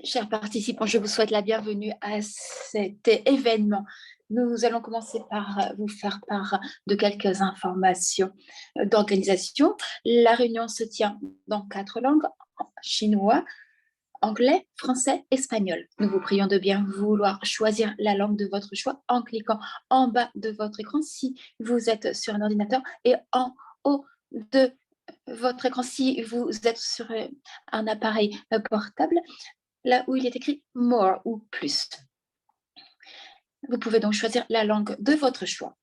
Chers participants, je vous souhaite la bienvenue à cet événement. Nous allons commencer par vous faire part de quelques informations d'organisation. La réunion se tient dans 4 langues, chinois, anglais, français, espagnol. Nous vous prions de bien vouloir choisir la langue de votre choix en cliquant en bas de votre écran si vous êtes sur un ordinateur et en haut de votre écran si vous êtes sur un appareil portable, là où il est écrit « more » ou « plus ». Vous pouvez donc choisir la langue de votre choix.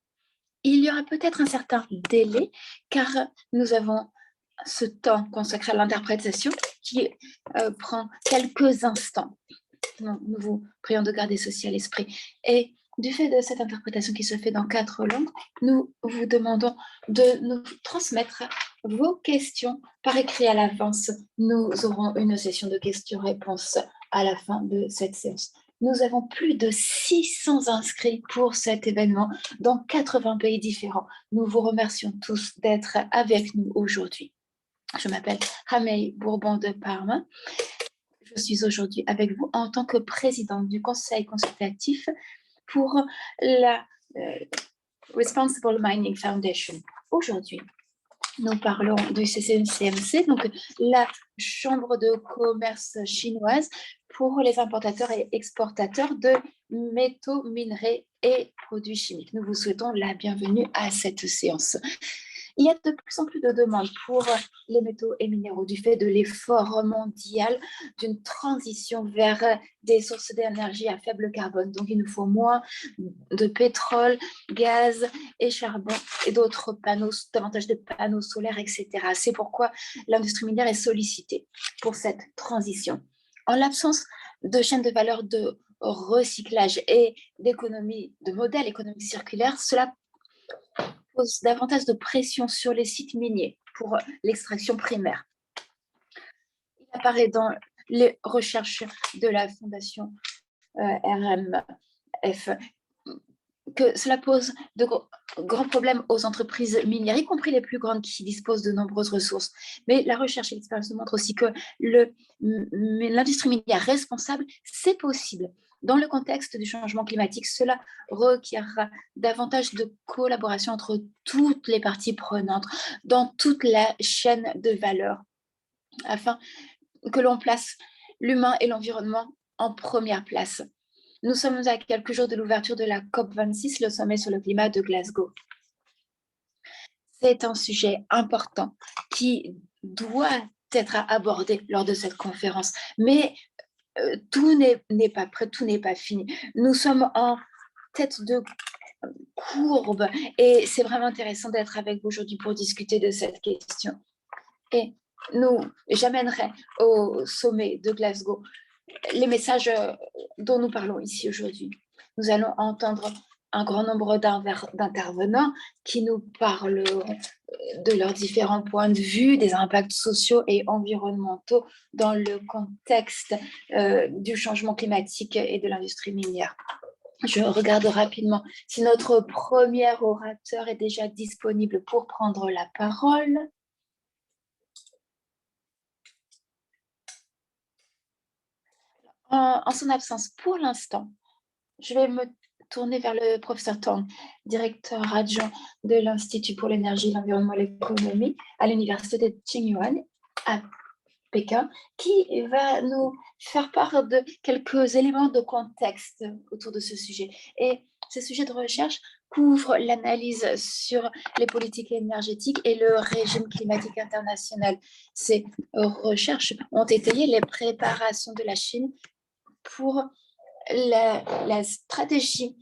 Il y aura peut-être un certain délai, car nous avons ce temps consacré à l'interprétation qui prend quelques instants. Nous vous prions de garder ceci à l'esprit. Et du fait de cette interprétation qui se fait dans 4 langues, nous vous demandons de nous transmettre vos questions par écrit à l'avance. Nous aurons une session de questions-réponses à la fin de cette séance. Nous avons plus de 600 inscrits pour cet événement dans 80 pays différents. Nous vous remercions tous d'être avec nous aujourd'hui. Je m'appelle Hamei Bourbon de Parme. Je suis aujourd'hui avec vous en tant que présidente du Conseil consultatif pour la Responsible Mining Foundation. Aujourd'hui, nous parlons du CCMC, donc la Chambre de commerce chinoise pour les importateurs et exportateurs de métaux, minerais et produits chimiques. Nous vous souhaitons la bienvenue à cette séance. Il y a de plus en plus de demandes pour les métaux et minéraux du fait de l'effort mondial d'une transition vers des sources d'énergie à faible carbone. Donc, il nous faut moins de pétrole, gaz et charbon et d'autres panneaux, davantage de panneaux solaires, etc. C'est pourquoi l'industrie minière est sollicitée pour cette transition. En l'absence de chaînes de valeur de recyclage et d'économie, de modèle économique circulaire, cela pose davantage de pression sur les sites miniers pour l'extraction primaire. Il apparaît dans les recherches de la Fondation RMF que cela pose de grands problèmes aux entreprises minières, y compris les plus grandes qui disposent de nombreuses ressources. Mais la recherche et l'expérience nous montrent aussi que l'industrie minière responsable, c'est possible. Dans le contexte du changement climatique, cela requiert davantage de collaboration entre toutes les parties prenantes dans toute la chaîne de valeur afin que l'on place l'humain et l'environnement en première place. Nous sommes à quelques jours de l'ouverture de la COP26, le sommet sur le climat de Glasgow. C'est un sujet important qui doit être abordé lors de cette conférence. Mais tout n'est pas prêt, tout n'est pas fini. Nous sommes en tête de courbe et c'est vraiment intéressant d'être avec vous aujourd'hui pour discuter de cette question. Et j'amènerai au sommet de Glasgow les messages dont nous parlons ici aujourd'hui. Nous allons entendre un grand nombre d'intervenants qui nous parleront de leurs différents points de vue, des impacts sociaux et environnementaux dans le contexte du changement climatique et de l'industrie minière. Je regarde rapidement si notre premier orateur est déjà disponible pour prendre la parole. En son absence, pour l'instant, je vais me tourner vers le professeur Tang, directeur adjoint de l'Institut pour l'énergie, l'environnement et l'économie à l'université de Tsinghua à Pékin, qui va nous faire part de quelques éléments de contexte autour de ce sujet. Et ce sujet de recherche couvre l'analyse sur les politiques énergétiques et le régime climatique international. Ces recherches ont étayé les préparations de la Chine pour la stratégie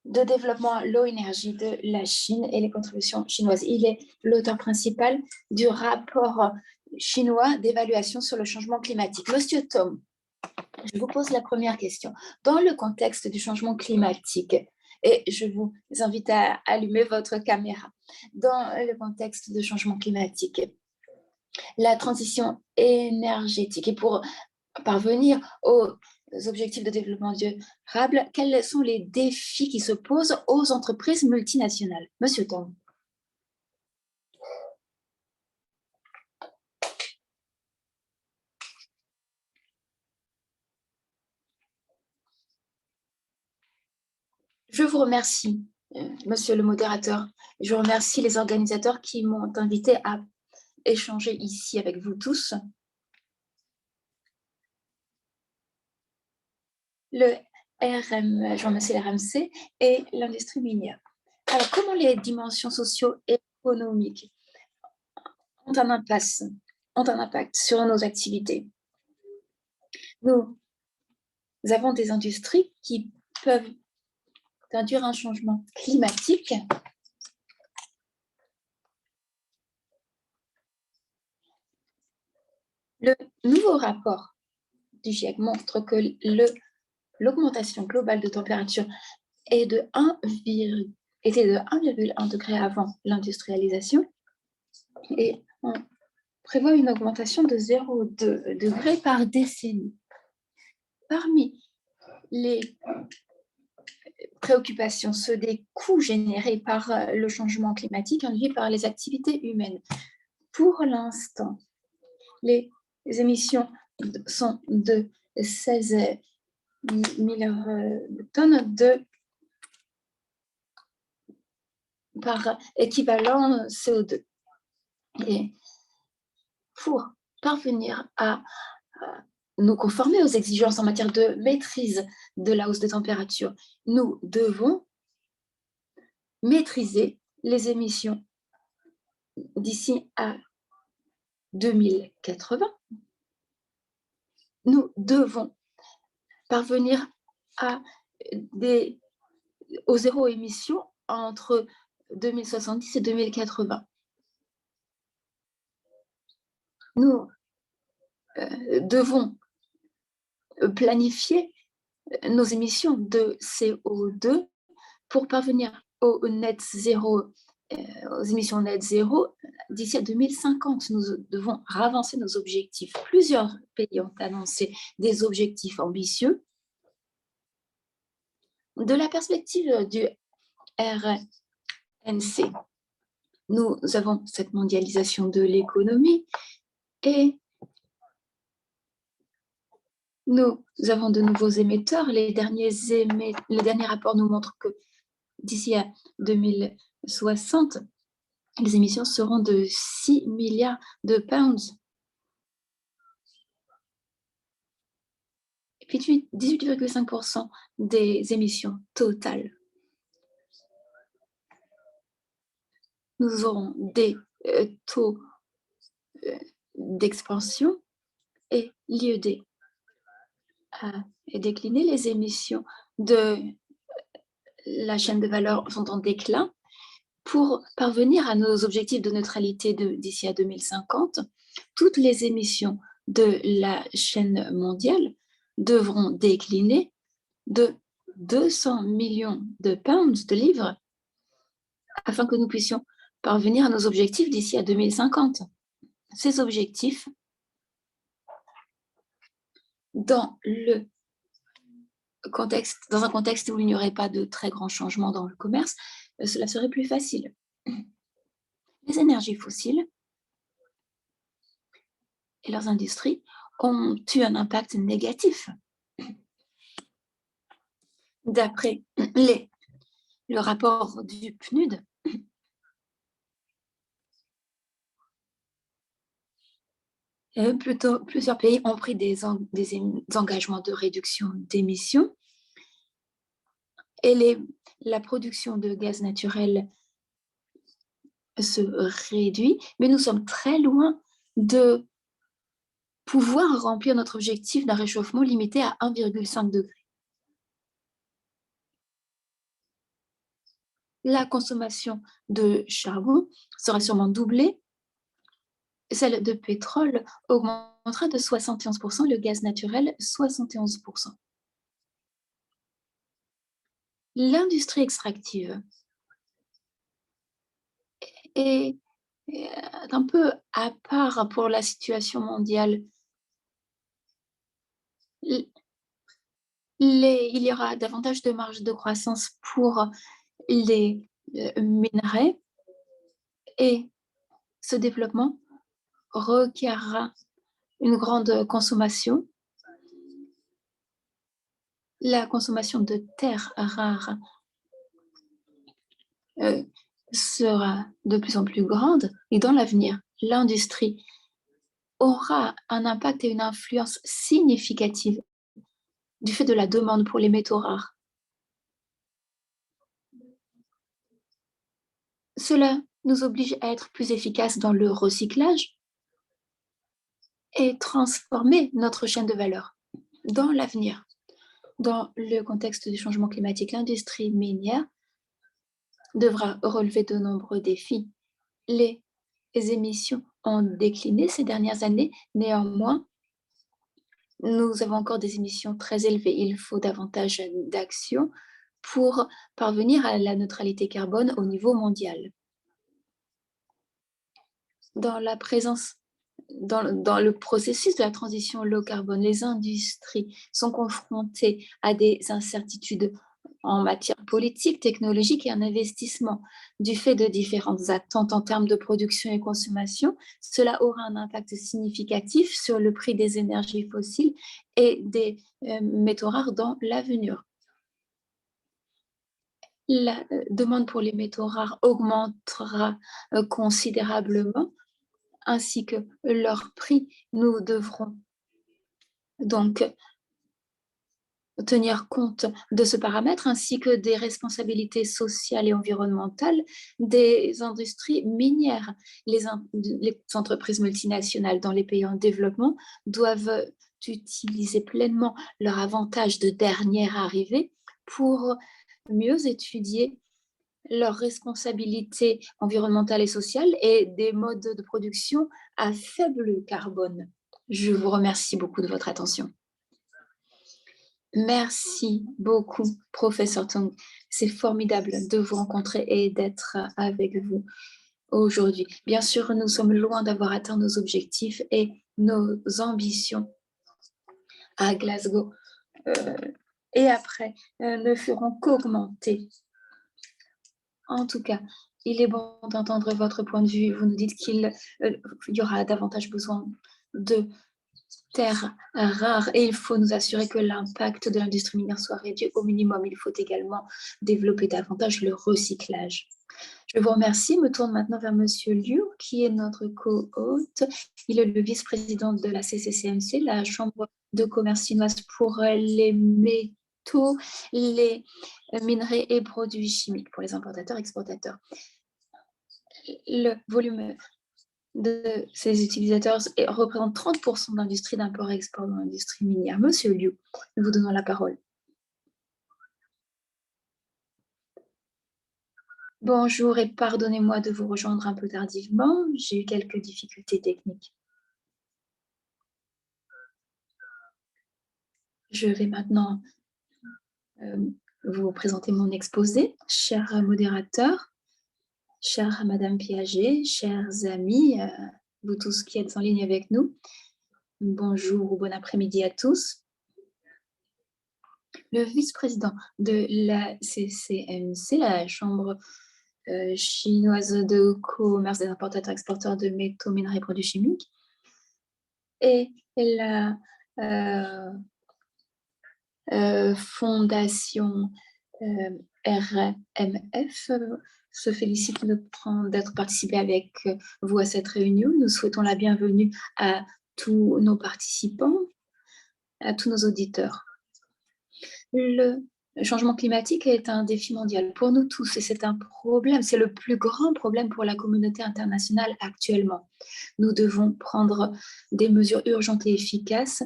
de développement low énergie de la Chine et les contributions chinoises. Il est l'auteur principal du rapport chinois d'évaluation sur le changement climatique. Monsieur Tom, je vous pose la première question. Dans le contexte du changement climatique, et je vous invite à allumer votre caméra, dans le contexte du changement climatique, la transition énergétique, et pour parvenir aux objectifs de développement durable, quels sont les défis qui se posent aux entreprises multinationales? Monsieur Tang. Je vous remercie, monsieur le modérateur. Je remercie les organisateurs qui m'ont invité à échanger ici avec vous tous. Je remercie l'RMC et l'industrie minière. Alors, comment les dimensions socio-économiques ont un impact sur nos activités? Nous avons des industries qui peuvent induire un changement climatique. Le nouveau rapport du GIEC montre que l'augmentation globale de température était de 1,1 degré avant l'industrialisation et on prévoit une augmentation de 0,2 degré par décennie. Parmi les préoccupations, ceux des coûts générés par le changement climatique induit par les activités humaines. Pour l'instant, les émissions sont de 16 milliards de tonnes par équivalent CO2. Et pour parvenir à nous conformer aux exigences en matière de maîtrise de la hausse de température, nous devons maîtriser les émissions d'ici à 2080. Nous devons parvenir au zéro émission entre 2070 et 2080. Nous devons planifier nos émissions de CO2 pour parvenir au net zéro, aux émissions net zéro d'ici à 2050. Nous devons avancer nos objectifs. Plusieurs pays ont annoncé des objectifs ambitieux. De la perspective du RNC, nous avons cette mondialisation de l'économie et nous avons de nouveaux émetteurs. Les derniers rapports nous montrent que d'ici à 2060, les émissions seront de 6 milliards de pounds. Et puis 18,5% des émissions totales. Nous aurons des taux d'expansion et l'IED a décliné. Les émissions de la chaîne de valeur sont en déclin. Pour parvenir à nos objectifs de neutralité d'ici à 2050, toutes les émissions de la chaîne mondiale devront décliner de 200 millions de pounds, de livres, afin que nous puissions parvenir à nos objectifs d'ici à 2050. Ces objectifs, dans un contexte où il n'y aurait pas de très grands changements dans le commerce, cela serait plus facile. Les énergies fossiles et leurs industries ont eu un impact négatif. D'après le rapport du PNUD, plusieurs pays ont pris des engagements de réduction d'émissions et la production de gaz naturel se réduit, mais nous sommes très loin de pouvoir remplir notre objectif d'un réchauffement limité à 1,5 degré. La consommation de charbon sera sûrement doublée. Celle de pétrole augmentera de 71%, le gaz naturel 71%. L'industrie extractive est un peu à part pour la situation mondiale. Il y aura davantage de marge de croissance pour les minerais et ce développement requerra une grande consommation. La consommation de terres rares sera de plus en plus grande et dans l'avenir, l'industrie aura un impact et une influence significative du fait de la demande pour les métaux rares. Cela nous oblige à être plus efficaces dans le recyclage et transformer notre chaîne de valeur. Dans l'avenir, dans le contexte du changement climatique, l'industrie minière devra relever de nombreux défis. Les émissions ont décliné ces dernières années, néanmoins, nous avons encore des émissions très élevées. Il faut davantage d'actions pour parvenir à la neutralité carbone au niveau mondial. Dans le processus de la transition low carbone, les industries sont confrontées à des incertitudes en matière politique, technologique et en investissement. Du fait de différentes attentes en termes de production et consommation, cela aura un impact significatif sur le prix des énergies fossiles et des métaux rares dans l'avenir. La demande pour les métaux rares augmentera considérablement, ainsi que leur prix. Nous devrons donc tenir compte de ce paramètre ainsi que des responsabilités sociales et environnementales des industries minières. Les entreprises multinationales dans les pays en développement doivent utiliser pleinement leur avantage de dernière arrivée pour mieux étudier leurs responsabilités environnementales et sociales et des modes de production à faible carbone. Je vous remercie beaucoup de votre attention. Merci beaucoup, professeur Tong. C'est formidable de vous rencontrer et d'être avec vous aujourd'hui. Bien sûr, nous sommes loin d'avoir atteint nos objectifs et nos ambitions à Glasgow. Et après, ne feront qu'augmenter. En tout cas, il est bon d'entendre votre point de vue. Vous nous dites qu'il y aura davantage besoin de terres rares et il faut nous assurer que l'impact de l'industrie minière soit réduit au minimum. Il faut également développer davantage le recyclage. Je vous remercie. Me tourne maintenant vers Monsieur Liu, qui est notre co-hôte. Il est le vice-président de la CCCMC, la Chambre de commerce chinoise pour les métaux, les minerais et produits chimiques pour les importateurs-exportateurs. Le volume de ces utilisateurs représente 30% d'industrie d'import-export dans l'industrie minière. Monsieur Liu, nous vous donnons la parole. Bonjour et pardonnez-moi de vous rejoindre un peu tardivement. J'ai eu quelques difficultés techniques. Je vais maintenant vous présenter mon exposé. Cher modérateur, chère Madame Piaget, chers amis, vous tous qui êtes en ligne avec nous, bonjour ou bon après-midi à tous. Le vice-président de la CCMC, la Chambre chinoise de commerce des importateurs-exporteurs de métaux, minerais et produits chimiques, et la fondation RMF se félicite d'être participé avec vous à cette réunion. Nous souhaitons la bienvenue à tous nos participants, à tous nos auditeurs. Le changement climatique est un défi mondial pour nous tous et c'est un problème, c'est le plus grand problème pour la communauté internationale actuellement. Nous devons prendre des mesures urgentes et efficaces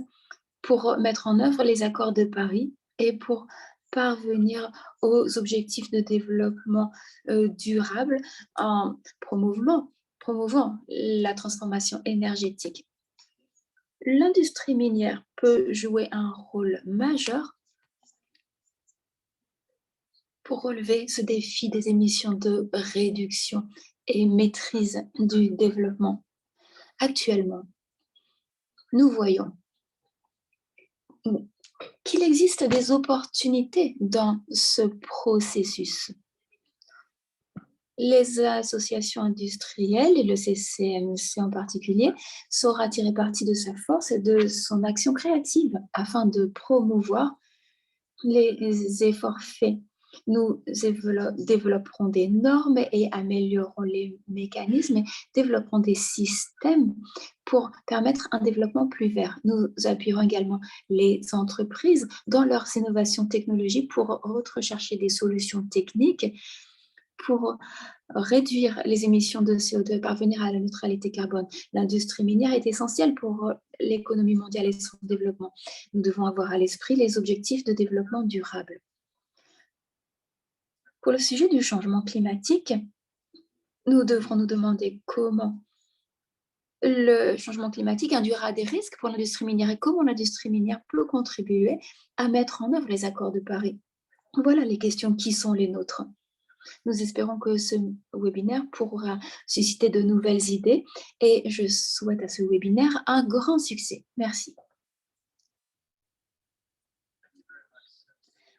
pour mettre en œuvre les accords de Paris et pour parvenir aux objectifs de développement durable en promouvant la transformation énergétique. L'industrie minière peut jouer un rôle majeur pour relever ce défi des émissions de réduction et maîtrise du développement. Actuellement, nous voyons qu'il existe des opportunités dans ce processus. Les associations industrielles et le CCMC en particulier saura tirer parti de sa force et de son action créative afin de promouvoir les efforts faits Nous développerons des normes et améliorerons les mécanismes et développerons des systèmes pour permettre un développement plus vert. Nous appuierons également les entreprises dans leurs innovations technologiques pour rechercher des solutions techniques pour réduire les émissions de CO2 et parvenir à la neutralité carbone. L'industrie minière est essentielle pour l'économie mondiale et son développement. Nous devons avoir à l'esprit les objectifs de développement durable. Pour le sujet du changement climatique, nous devrons nous demander comment le changement climatique induira des risques pour l'industrie minière et comment l'industrie minière peut contribuer à mettre en œuvre les accords de Paris. Voilà les questions qui sont les nôtres. Nous espérons que ce webinaire pourra susciter de nouvelles idées et je souhaite à ce webinaire un grand succès. Merci.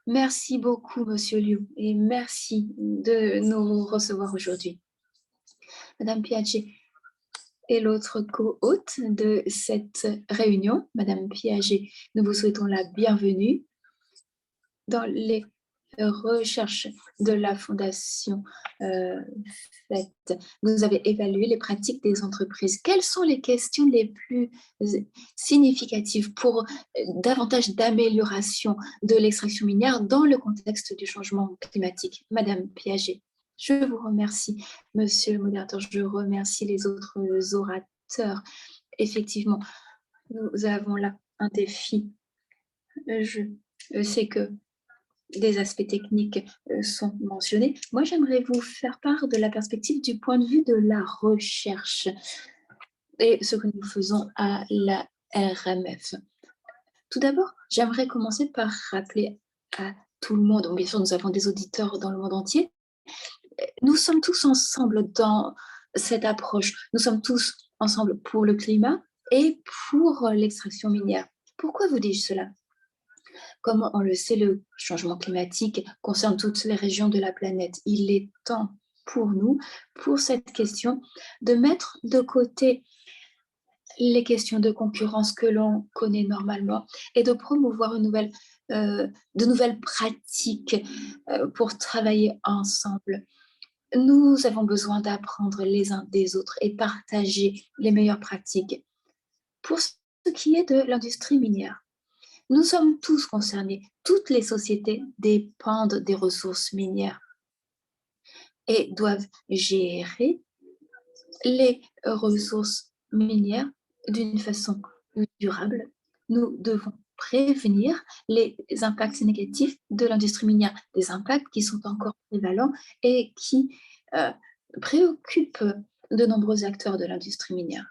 Merci beaucoup, Monsieur Liu, et merci de nous recevoir aujourd'hui. Madame Piaget est l'autre co-hôte de cette réunion. Madame Piaget, nous vous souhaitons la bienvenue dans les recherches de la Fondation FAIT. Vous avez évalué les pratiques des entreprises. Quelles sont les questions les plus significatives pour davantage d'amélioration de l'extraction minière dans le contexte du changement climatique? Madame Piaget. Je vous remercie, monsieur le modérateur. Je remercie les autres orateurs. Effectivement, nous avons là un défi. Je sais que des aspects techniques sont mentionnés. Moi, j'aimerais vous faire part de la perspective du point de vue de la recherche et ce que nous faisons à la RMF. Tout d'abord, j'aimerais commencer par rappeler à tout le monde, bien sûr, nous avons des auditeurs dans le monde entier, nous sommes tous ensemble dans cette approche. Nous sommes tous ensemble pour le climat et pour l'extraction minière. Pourquoi vous dis-je cela? Comme on le sait, le changement climatique concerne toutes les régions de la planète. Il est temps pour nous, pour cette question, de mettre de côté les questions de concurrence que l'on connaît normalement et de promouvoir de nouvelles pratiques pour travailler ensemble. Nous avons besoin d'apprendre les uns des autres et partager les meilleures pratiques. Pour ce qui est de l'industrie minière, nous sommes tous concernés. Toutes les sociétés dépendent des ressources minières et doivent gérer les ressources minières d'une façon durable. Nous devons prévenir les impacts négatifs de l'industrie minière, des impacts qui sont encore prévalents et qui préoccupent de nombreux acteurs de l'industrie minière.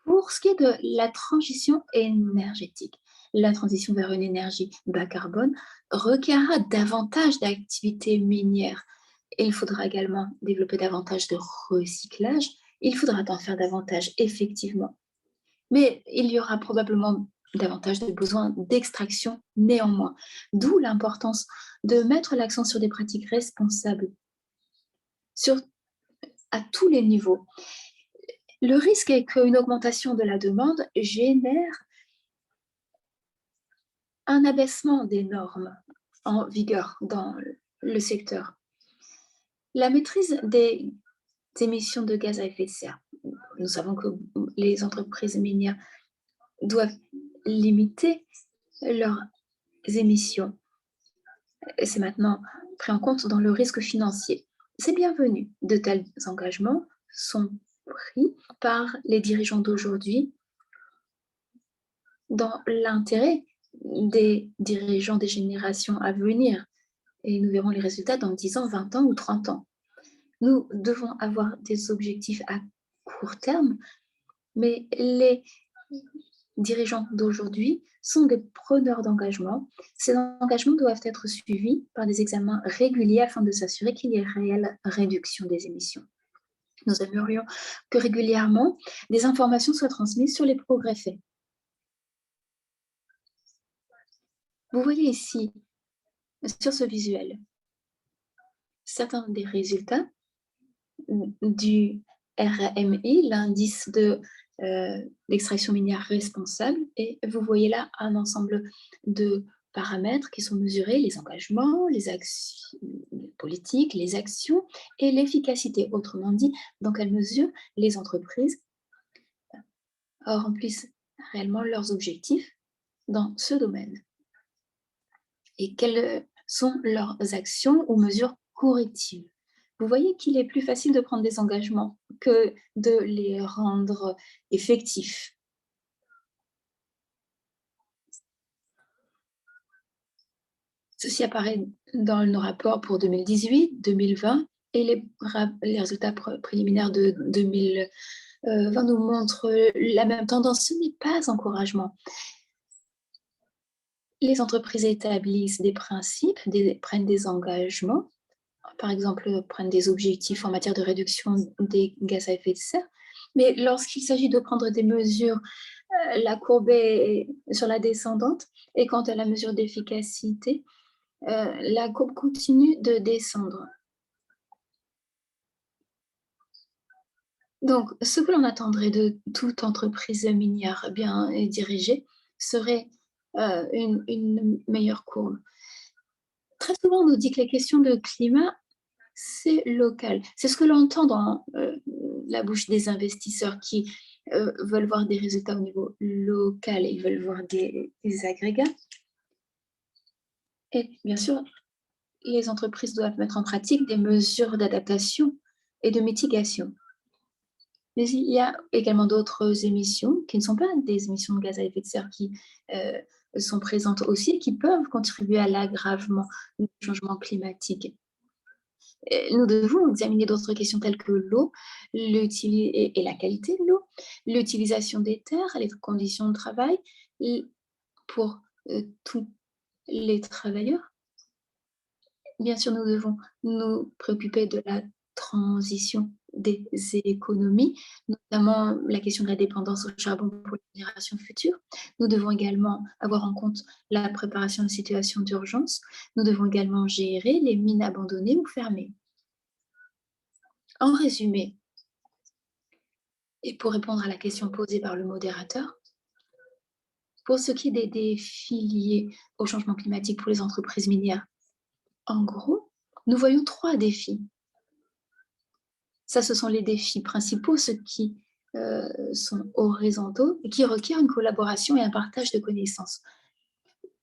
Pour ce qui est de la transition énergétique, la transition vers une énergie bas carbone requerra davantage d'activités minières. Il faudra également développer davantage de recyclage. Il faudra en faire davantage, effectivement. Mais il y aura probablement davantage de besoins d'extraction néanmoins. D'où l'importance de mettre l'accent sur des pratiques responsables à tous les niveaux. Le risque est qu'une augmentation de la demande génère un abaissement des normes en vigueur dans le secteur. La maîtrise des émissions de gaz à effet de serre. Nous savons que les entreprises minières doivent limiter leurs émissions. C'est maintenant pris en compte dans le risque financier. C'est bienvenu. De tels engagements sont pris par les dirigeants d'aujourd'hui dans l'intérêt des dirigeants des générations à venir. Et nous verrons les résultats dans 10 ans, 20 ans ou 30 ans. Nous devons avoir des objectifs à court terme, mais les dirigeants d'aujourd'hui sont des preneurs d'engagement. Ces engagements doivent être suivis par des examens réguliers afin de s'assurer qu'il y ait réelle réduction des émissions. Nous aimerions que régulièrement, des informations soient transmises sur les progrès faits. Vous voyez ici, sur ce visuel, certains des résultats du RMI, l'indice de l'extraction minière responsable, et vous voyez là un ensemble de paramètres qui sont mesurés, les engagements, les actions politiques, les actions et l'efficacité. Autrement dit, dans quelle mesure les entreprises remplissent réellement leurs objectifs dans ce domaine et quelles sont leurs actions ou mesures correctives. Vous voyez qu'il est plus facile de prendre des engagements que de les rendre effectifs. Ceci apparaît dans nos rapports pour 2018, 2020 et les résultats préliminaires de 2020 nous montrent la même tendance. Ce n'est pas encouragement. Les entreprises établissent des principes, prennent des engagements, par exemple, prennent des objectifs en matière de réduction des gaz à effet de serre, mais lorsqu'il s'agit de prendre des mesures, la courbe est sur la descendante et quant à la mesure d'efficacité, la courbe continue de descendre. Donc, ce que l'on attendrait de toute entreprise minière bien dirigée serait une meilleure courbe. Très souvent, on nous dit que les questions de climat, c'est local. C'est ce que l'on entend dans la bouche des investisseurs qui veulent voir des résultats au niveau local, ils veulent voir des agrégats. Et bien sûr, les entreprises doivent mettre en pratique des mesures d'adaptation et de mitigation. Mais il y a également d'autres émissions qui ne sont pas des émissions de gaz à effet de serre qui sont présentes aussi et qui peuvent contribuer à l'aggravement du changement climatique. Nous devons examiner d'autres questions telles que l'eau et la qualité de l'eau, l'utilisation des terres, les conditions de travail pour tous les travailleurs. Bien sûr, nous devons nous préoccuper de la transition des économies, notamment la question de la dépendance au charbon pour les générations futures. Nous devons également avoir en compte la préparation de situations d'urgence. Nous devons également gérer les mines abandonnées ou fermées. En résumé, et pour répondre à la question posée par le modérateur, pour ce qui est des défis liés au changement climatique pour les entreprises minières, en gros, nous voyons 3 défis. Ça, ce sont les défis principaux, ceux qui sont horizontaux et qui requièrent une collaboration et un partage de connaissances.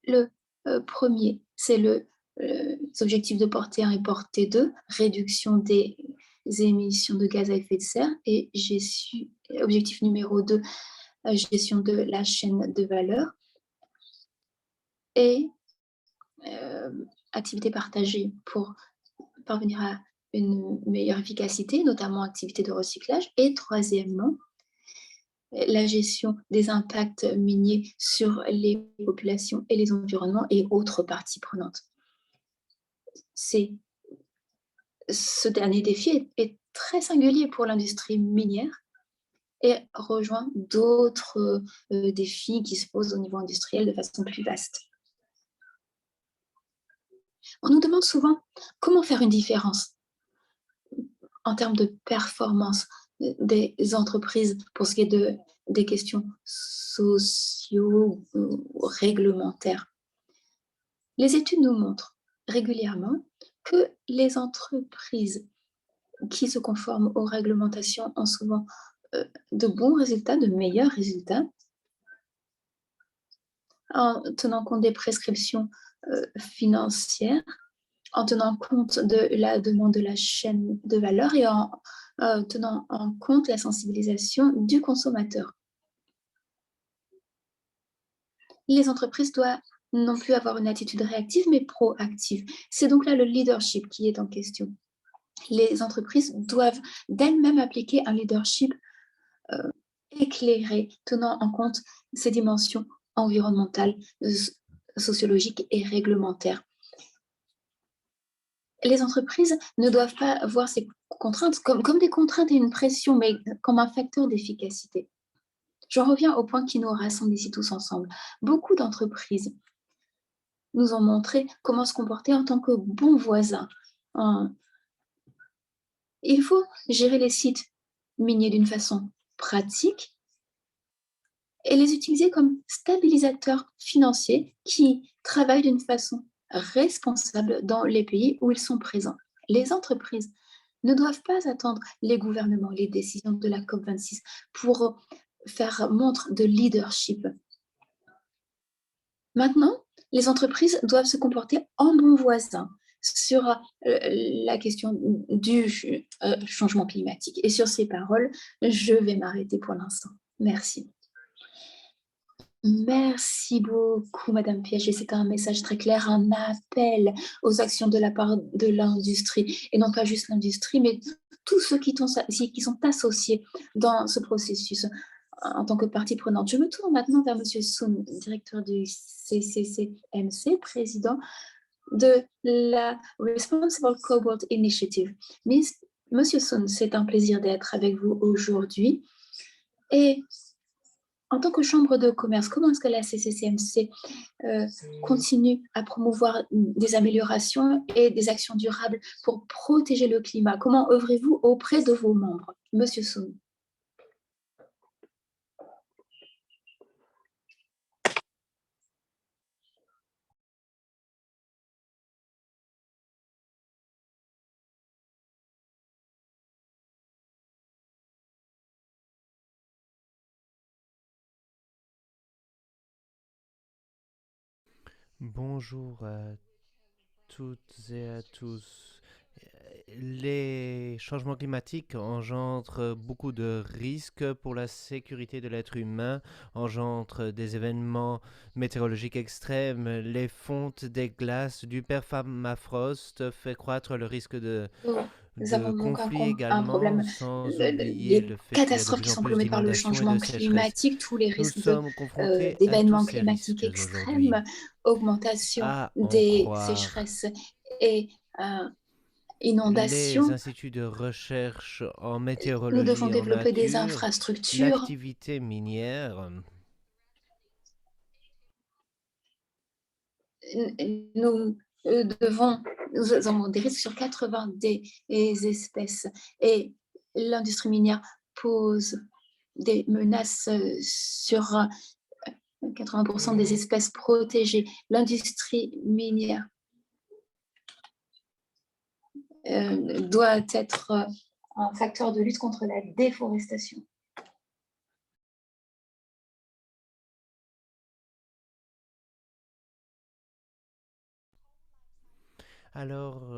Le premier, c'est les objectifs de portée 1 et portée 2, réduction des émissions de gaz à effet de serre, et objectif numéro 2, gestion de la chaîne de valeur, et activités partagées pour parvenir à une meilleure efficacité, notamment activités de recyclage. Et troisièmement, la gestion des impacts miniers sur les populations et les environnements et autres parties prenantes. Ce dernier défi est très singulier pour l'industrie minière et rejoint d'autres défis qui se posent au niveau industriel de façon plus vaste. On nous demande souvent comment faire une différence en termes de performance des entreprises pour ce qui est des questions socio ou réglementaires. Les études nous montrent régulièrement que les entreprises qui se conforment aux réglementations ont souvent de bons résultats, de meilleurs résultats, en tenant compte des prescriptions financières, en tenant compte de la demande de la chaîne de valeur et en tenant en compte la sensibilisation du consommateur. Les entreprises doivent non plus avoir une attitude réactive, mais proactive. C'est donc là le leadership qui est en question. Les entreprises doivent d'elles-mêmes appliquer un leadership éclairé, tenant en compte ces dimensions environnementales, sociologiques et réglementaires. Les entreprises ne doivent pas voir ces contraintes comme des contraintes et une pression, mais comme un facteur d'efficacité. J'en reviens au point qui nous rassemble ici tous ensemble. Beaucoup d'entreprises nous ont montré comment se comporter en tant que bons voisins. Il faut gérer les sites miniers d'une façon pratique et les utiliser comme stabilisateurs financiers qui travaillent d'une façon responsable dans les pays où ils sont présents. Les entreprises ne doivent pas attendre les gouvernements, les décisions de la COP26 pour faire montre de leadership. Maintenant, les entreprises doivent se comporter en bons voisins sur la question du changement climatique. Et sur ces paroles, je vais m'arrêter pour l'instant. Merci. Merci beaucoup, Madame Piaget. C'est un message très clair, un appel aux actions de la part de l'industrie, et non pas juste l'industrie, mais tous ceux qui sont associés dans ce processus en tant que partie prenante. Je me tourne maintenant vers Monsieur Soun, directeur du CCCMC, président de la Responsible Cobalt Initiative. Monsieur Soun, c'est un plaisir d'être avec vous aujourd'hui. Et en tant que chambre de commerce, comment est-ce que la CCCMC continue à promouvoir des améliorations et des actions durables pour protéger le climat? Comment œuvrez-vous auprès de vos membres? Monsieur Soun. Bonjour à toutes et à tous. Les changements climatiques engendrent beaucoup de risques pour la sécurité de l'être humain, engendrent des événements météorologiques extrêmes. Les fontes des glaces du permafrost fait croître le risque Nous de avons donc conflits un également, problème, sans oublier des le fait qu'il y a de catastrophes plus qui en sont plus plomées par le d'inondations et de changement sécheresse. climatique, tous les Nous risques sommes confrontés à tous d'événements ces climatiques risques aujourd'hui. extrêmes, augmentation À en des croire sécheresses et les inondations. instituts de recherche en Nous devons météorologie et en développer des nature, infrastructures. l'activité minière, Nous nous avons des risques sur 80 des espèces, et l'industrie minière pose des menaces sur 80% des espèces protégées. L'industrie minière doit être un facteur de lutte contre la déforestation. alors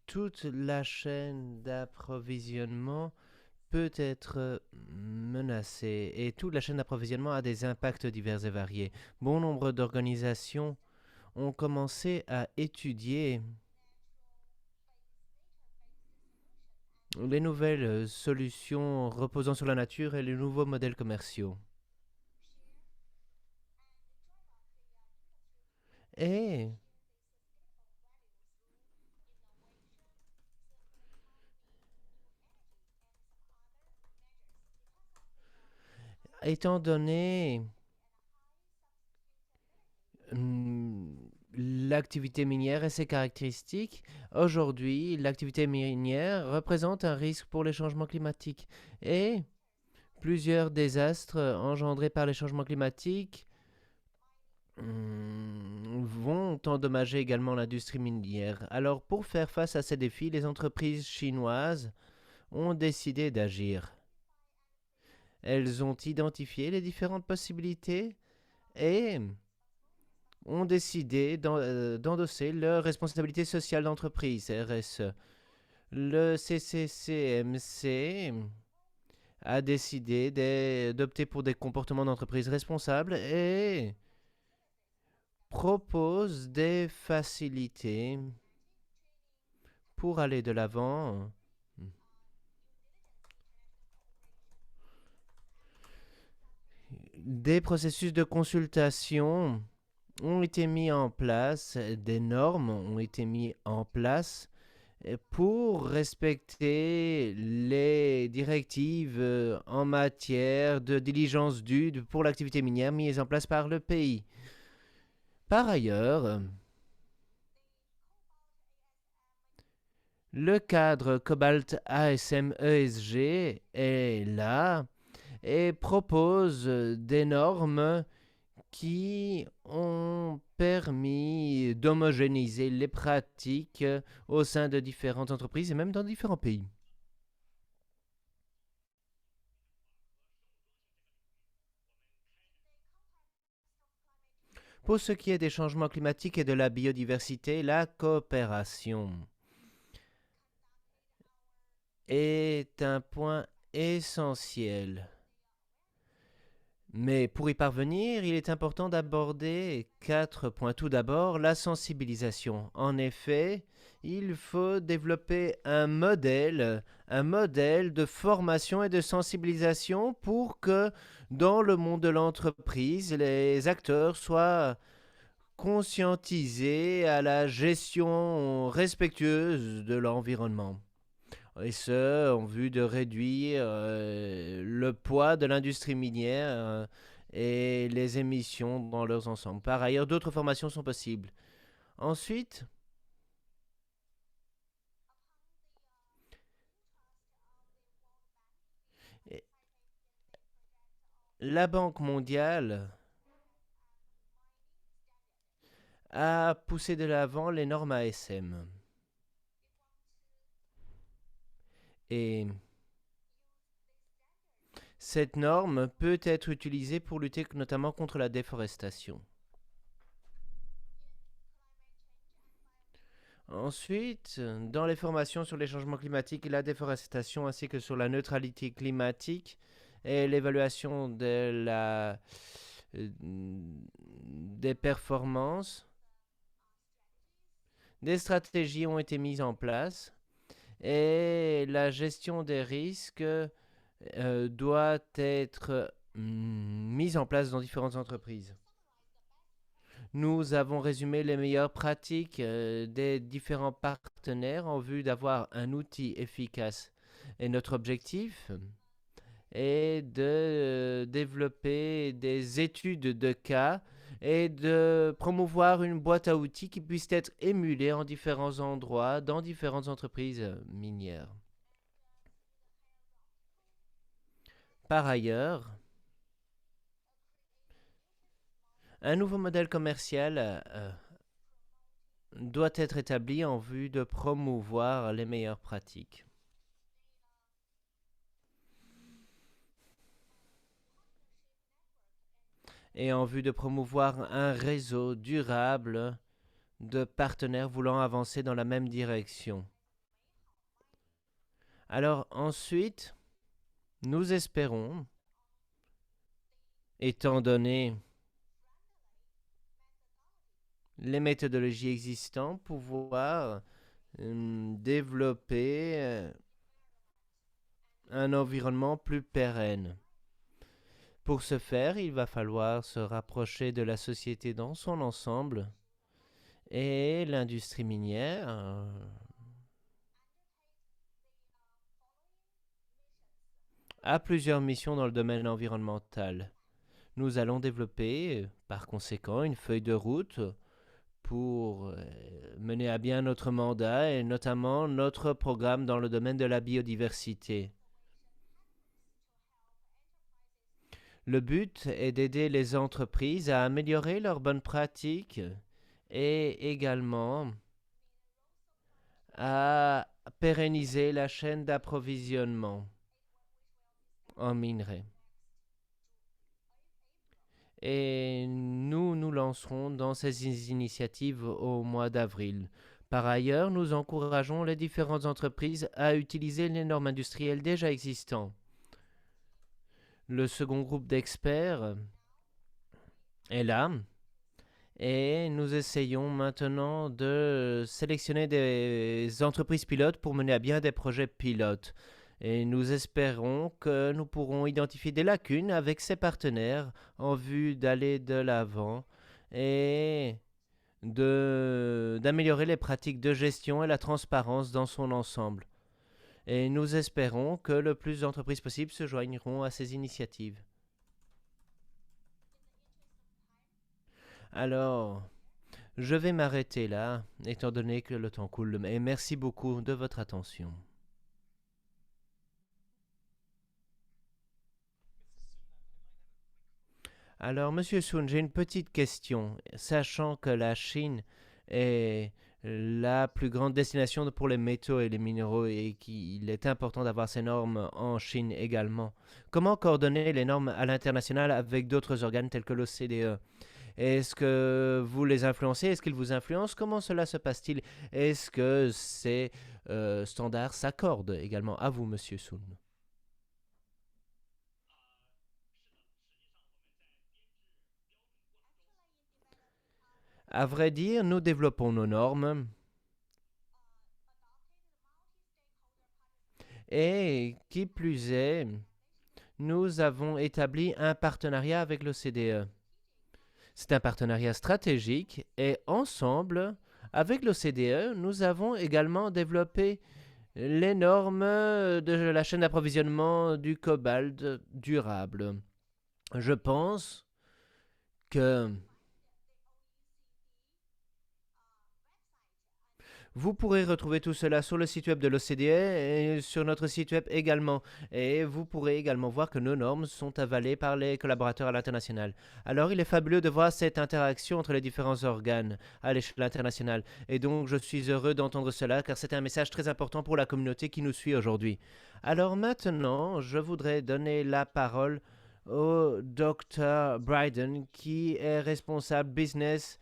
toute la chaîne d'approvisionnement peut être menacée et toute la chaîne d'approvisionnement a des impacts divers et variés. Bon nombre d'organisations ont commencé à étudier les nouvelles solutions reposant sur la nature et les nouveaux modèles commerciaux. Et étant donné hum, l'activité minière et ses caractéristiques, aujourd'hui, l'activité minière représente un risque pour les changements climatiques. Et plusieurs désastres engendrés par les changements climatiques vont endommager également l'industrie minière. Alors, pour faire face à ces défis, les entreprises chinoises ont décidé d'agir. Elles ont identifié les différentes possibilités et ont décidé d'endosser leur responsabilité sociale d'entreprise, RSE. Le CCCMC a décidé d'opter pour des comportements d'entreprise responsables et propose des facilités pour aller de l'avant. Des processus de consultation ont été mis en place, des normes ont été mises en place pour respecter les directives en matière de diligence due pour l'activité minière mises en place par le pays. Par ailleurs, le cadre Cobalt ASM ESG est là et propose des normes qui ont permis d'homogénéiser les pratiques au sein de différentes entreprises et même dans différents pays. Pour ce qui est des changements climatiques et de la biodiversité, la coopération est un point essentiel. Mais pour y parvenir, il est important d'aborder 4 points. Tout d'abord, la sensibilisation. En effet, il faut développer un modèle de formation et de sensibilisation pour que dans le monde de l'entreprise, les acteurs soient conscientisés à la gestion respectueuse de l'environnement. Et ce, en vue de réduire le poids de l'industrie minière et les émissions dans leurs ensembles. Par ailleurs, d'autres formations sont possibles. Ensuite, la Banque mondiale a poussé de l'avant les normes ASM. Et cette norme peut être utilisée pour lutter notamment contre la déforestation. Ensuite, dans les formations sur les changements climatiques et la déforestation, ainsi que sur la neutralité climatique et l'évaluation des performances, des stratégies ont été mises en place et la gestion des risques doit être mise en place dans différentes entreprises. Nous avons résumé les meilleures pratiques des différents partenaires en vue d'avoir un outil efficace. Et notre objectif est de développer des études de cas et de promouvoir une boîte à outils qui puisse être émulée en différents endroits, dans différentes entreprises minières. Par ailleurs, un nouveau modèle commercial doit être établi en vue de promouvoir les meilleures pratiques. Et en vue de promouvoir un réseau durable de partenaires voulant avancer dans la même direction. Alors ensuite, nous espérons, étant donné les méthodologies existantes, pouvoir développer un environnement plus pérenne. Pour ce faire, il va falloir se rapprocher de la société dans son ensemble et l'industrie minière a plusieurs missions dans le domaine environnemental. Nous allons développer, par conséquent, une feuille de route pour mener à bien notre mandat et notamment notre programme dans le domaine de la biodiversité. Le but est d'aider les entreprises à améliorer leurs bonnes pratiques et également à pérenniser la chaîne d'approvisionnement en minerais. Et nous nous lancerons dans ces initiatives au mois d'avril. Par ailleurs, nous encourageons les différentes entreprises à utiliser les normes industrielles déjà existantes. Le second groupe d'experts est là et nous essayons maintenant de sélectionner des entreprises pilotes pour mener à bien des projets pilotes. Et nous espérons que nous pourrons identifier des lacunes avec ces partenaires en vue d'aller de l'avant et d'améliorer les pratiques de gestion et la transparence dans son ensemble. Et nous espérons que le plus d'entreprises possible se joigneront à ces initiatives. Alors, je vais m'arrêter là, étant donné que le temps coule, et merci beaucoup de votre attention. Alors, Monsieur Sun, j'ai une petite question. Sachant que la Chine est la plus grande destination pour les métaux et les minéraux et qu'il est important d'avoir ces normes en Chine également, comment coordonner les normes à l'international avec d'autres organes tels que l'OCDE? Est-ce que vous les influencez? Est-ce qu'ils vous influencent? Comment cela se passe-t-il? Est-ce que ces standards s'accordent également à vous, Monsieur Sun? À vrai dire, nous développons nos normes et, qui plus est, nous avons établi un partenariat avec l'OCDE. C'est un partenariat stratégique et ensemble, avec l'OCDE, nous avons également développé les normes de la chaîne d'approvisionnement du cobalt durable. Je pense que vous pourrez retrouver tout cela sur le site web de l'OCDE et sur notre site web également. Et vous pourrez également voir que nos normes sont avalées par les collaborateurs à l'international. Alors il est fabuleux de voir cette interaction entre les différents organes à l'échelle internationale. Et donc je suis heureux d'entendre cela car c'est un message très important pour la communauté qui nous suit aujourd'hui. Alors maintenant, je voudrais donner la parole au Dr. Bryden qui est responsable business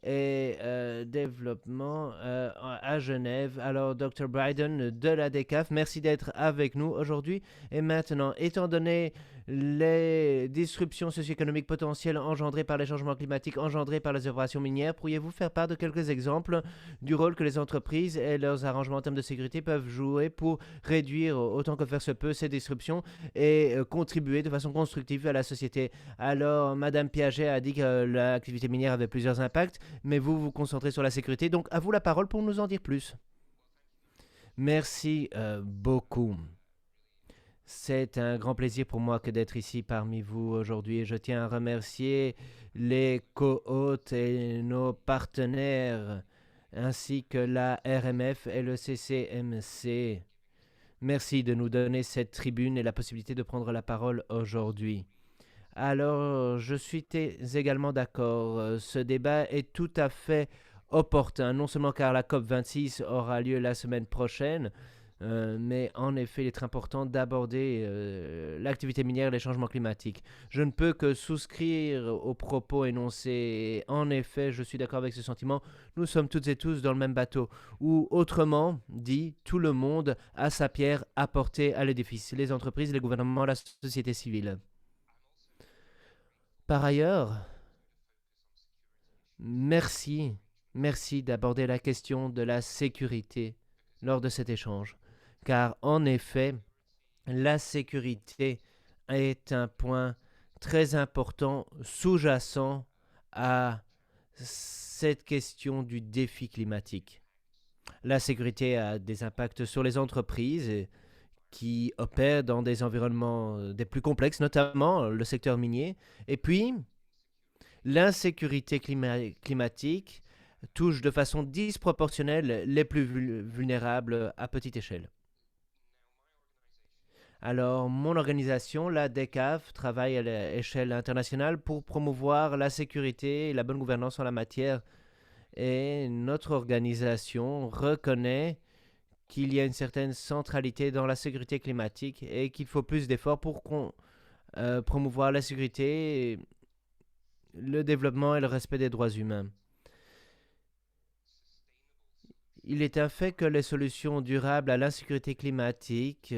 et développement à Genève. Alors, Dr. Bryden de la DECAF, merci d'être avec nous aujourd'hui. Et maintenant, étant donné les disruptions socio-économiques potentielles engendrées par les changements climatiques, engendrées par les opérations minières, pourriez-vous faire part de quelques exemples du rôle que les entreprises et leurs arrangements en termes de sécurité peuvent jouer pour réduire autant que faire se peut ces disruptions et contribuer de façon constructive à la société? Alors, Madame Piaget a dit que l'activité minière avait plusieurs impacts, mais vous vous concentrez sur la sécurité. Donc, à vous la parole pour nous en dire plus. Merci beaucoup. C'est un grand plaisir pour moi que d'être ici parmi vous aujourd'hui et je tiens à remercier les co-hôtes et nos partenaires ainsi que la RMF et le CCMC. Merci de nous donner cette tribune et la possibilité de prendre la parole aujourd'hui. Alors, je suis également d'accord. Ce débat est tout à fait opportun, non seulement car la COP26 aura lieu la semaine prochaine, mais en effet, il est important d'aborder l'activité minière et les changements climatiques. Je ne peux que souscrire aux propos énoncés. En effet, je suis d'accord avec ce sentiment. Nous sommes toutes et tous dans le même bateau. Ou autrement dit, tout le monde a sa pierre à porter à l'édifice. Les entreprises, les gouvernements, la société civile. Par ailleurs, merci, merci d'aborder la question de la sécurité lors de cet échange, car en effet, la sécurité est un point très important sous-jacent à cette question du défi climatique. La sécurité a des impacts sur les entreprises qui opèrent dans des environnements des plus complexes, notamment le secteur minier, et puis l'insécurité climatique touche de façon disproportionnelle les plus vulnérables à petite échelle. Alors, mon organisation, la DECAF, travaille à l'échelle internationale pour promouvoir la sécurité et la bonne gouvernance en la matière. Et notre organisation reconnaît qu'il y a une certaine centralité dans la sécurité climatique et qu'il faut plus d'efforts pour promouvoir la sécurité, le développement et le respect des droits humains. Il est un fait que les solutions durables à l'insécurité climatique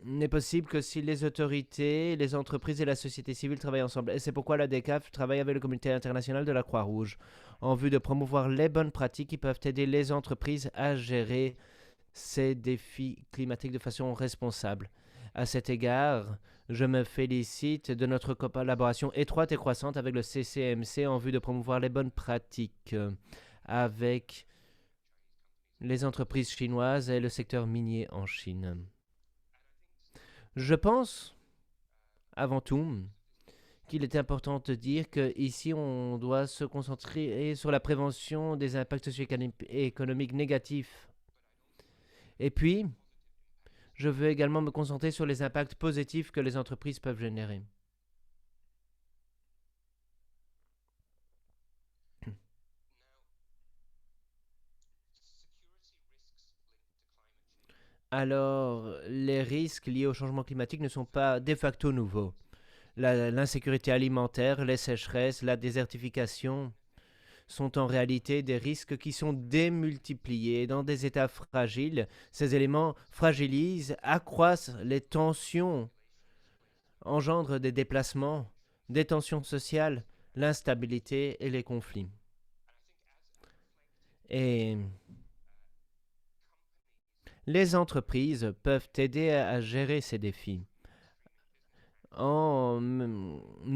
n'est possible que si les autorités, les entreprises et la société civile travaillent ensemble. Et c'est pourquoi la DECAF travaille avec le comité international de la Croix-Rouge en vue de promouvoir les bonnes pratiques qui peuvent aider les entreprises à gérer ces défis climatiques de façon responsable. À cet égard, je me félicite de notre collaboration étroite et croissante avec le CCMC en vue de promouvoir les bonnes pratiques avec les entreprises chinoises et le secteur minier en Chine. Je pense, avant tout, qu'il est important de dire qu'ici, on doit se concentrer sur la prévention des impacts socio-économiques négatifs. Et puis, Je veux également me concentrer sur les impacts positifs que les entreprises peuvent générer. Alors, les risques liés au changement climatique ne sont pas de facto nouveaux. L'insécurité alimentaire, les sécheresses, la désertification sont en réalité des risques qui sont démultipliés dans des états fragiles. Ces éléments fragilisent, accroissent les tensions, engendrent des déplacements, des tensions sociales, l'instabilité et les conflits. Et les entreprises peuvent aider à gérer ces défis en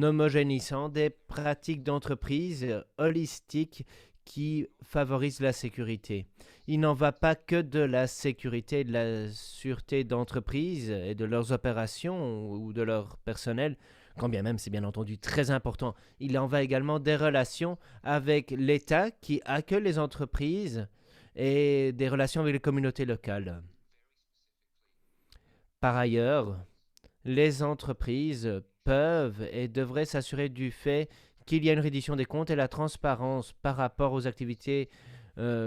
homogénéisant des pratiques d'entreprise holistiques qui favorisent la sécurité. Il n'en va pas que de la sécurité et de la sûreté d'entreprise et de leurs opérations ou de leur personnel, quand bien même c'est bien entendu très important. Il en va également des relations avec l'État qui accueille les entreprises et des relations avec les communautés locales. Par ailleurs, les entreprises peuvent et devraient s'assurer du fait qu'il y a une reddition des comptes et la transparence par rapport aux activités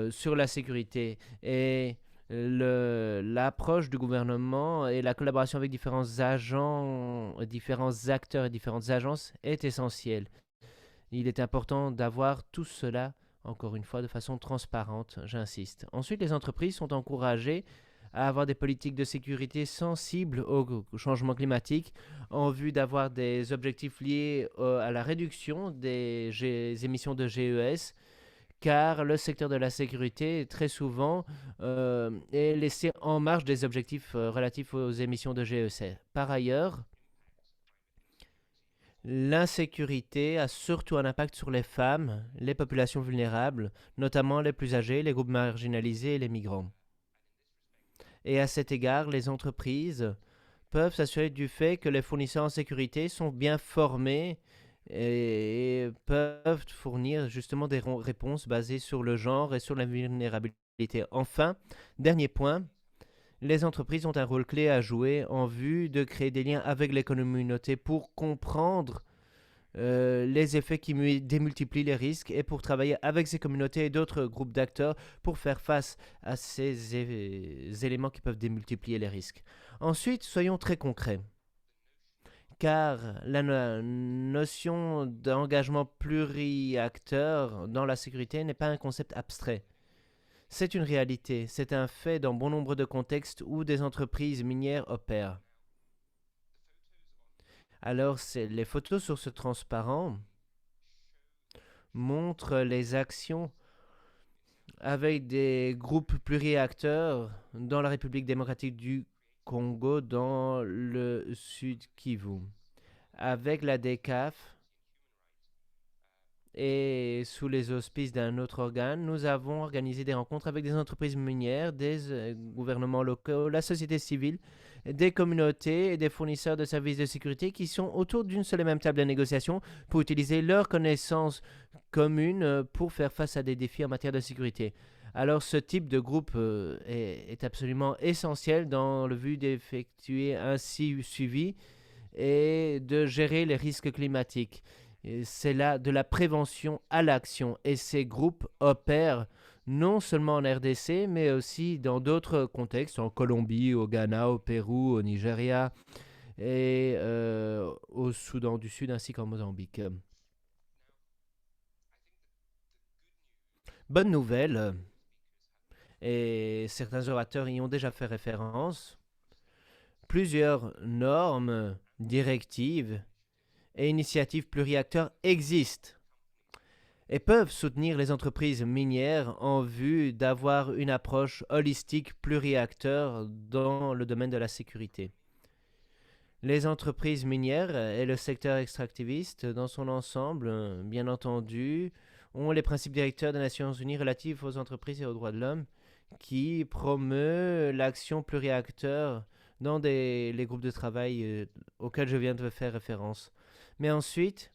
sur la sécurité. Et l'approche du gouvernement et la collaboration avec différents agents, différents acteurs et différentes agences est essentielle. Il est important d'avoir tout cela, encore une fois, de façon transparente, j'insiste. Ensuite, les entreprises sont encouragées à avoir des politiques de sécurité sensibles au changement climatique en vue d'avoir des objectifs liés à la réduction des émissions de GES, car le secteur de la sécurité, très souvent, est laissé en marge des objectifs relatifs aux émissions de GES. Par ailleurs, l'insécurité a surtout un impact sur les femmes, les populations vulnérables, notamment les plus âgés, les groupes marginalisés et les migrants. Et à cet égard, les entreprises peuvent s'assurer du fait que les fournisseurs en sécurité sont bien formés et peuvent fournir justement des réponses basées sur le genre et sur la vulnérabilité. Enfin, dernier point, les entreprises ont un rôle clé à jouer en vue de créer des liens avec les communautés pour comprendre les effets qui démultiplient les risques et pour travailler avec ces communautés et d'autres groupes d'acteurs pour faire face à ces éléments qui peuvent démultiplier les risques. Ensuite, soyons très concrets, car la notion d'engagement pluriacteur dans la sécurité n'est pas un concept abstrait. C'est une réalité, c'est un fait dans bon nombre de contextes où des entreprises minières opèrent. Alors, les photos sur ce transparent montrent les actions avec des groupes pluriacteurs dans la République démocratique du Congo, dans le sud Kivu. Avec la DECAF et sous les auspices d'un autre organe, nous avons organisé des rencontres avec des entreprises minières, des gouvernements locaux, la société civile, des communautés et des fournisseurs de services de sécurité qui sont autour d'une seule et même table de négociation pour utiliser leurs connaissances communes pour faire face à des défis en matière de sécurité. Alors ce type de groupe est absolument essentiel dans le but d'effectuer un suivi et de gérer les risques climatiques. C'est là de la prévention à l'action et ces groupes opèrent non seulement en RDC, mais aussi dans d'autres contextes, en Colombie, au Ghana, au Pérou, au Nigeria et au Soudan du Sud ainsi qu'en Mozambique. Bonne nouvelle, et certains orateurs y ont déjà fait référence, plusieurs normes, directives et initiatives pluriacteurs existent et peuvent soutenir les entreprises minières en vue d'avoir une approche holistique pluriacteur dans le domaine de la sécurité. Les entreprises minières et le secteur extractiviste dans son ensemble, bien entendu, ont les principes directeurs des Nations Unies relatifs aux entreprises et aux droits de l'homme qui promeut l'action pluriacteur dans les groupes de travail auxquels je viens de faire référence. Mais ensuite,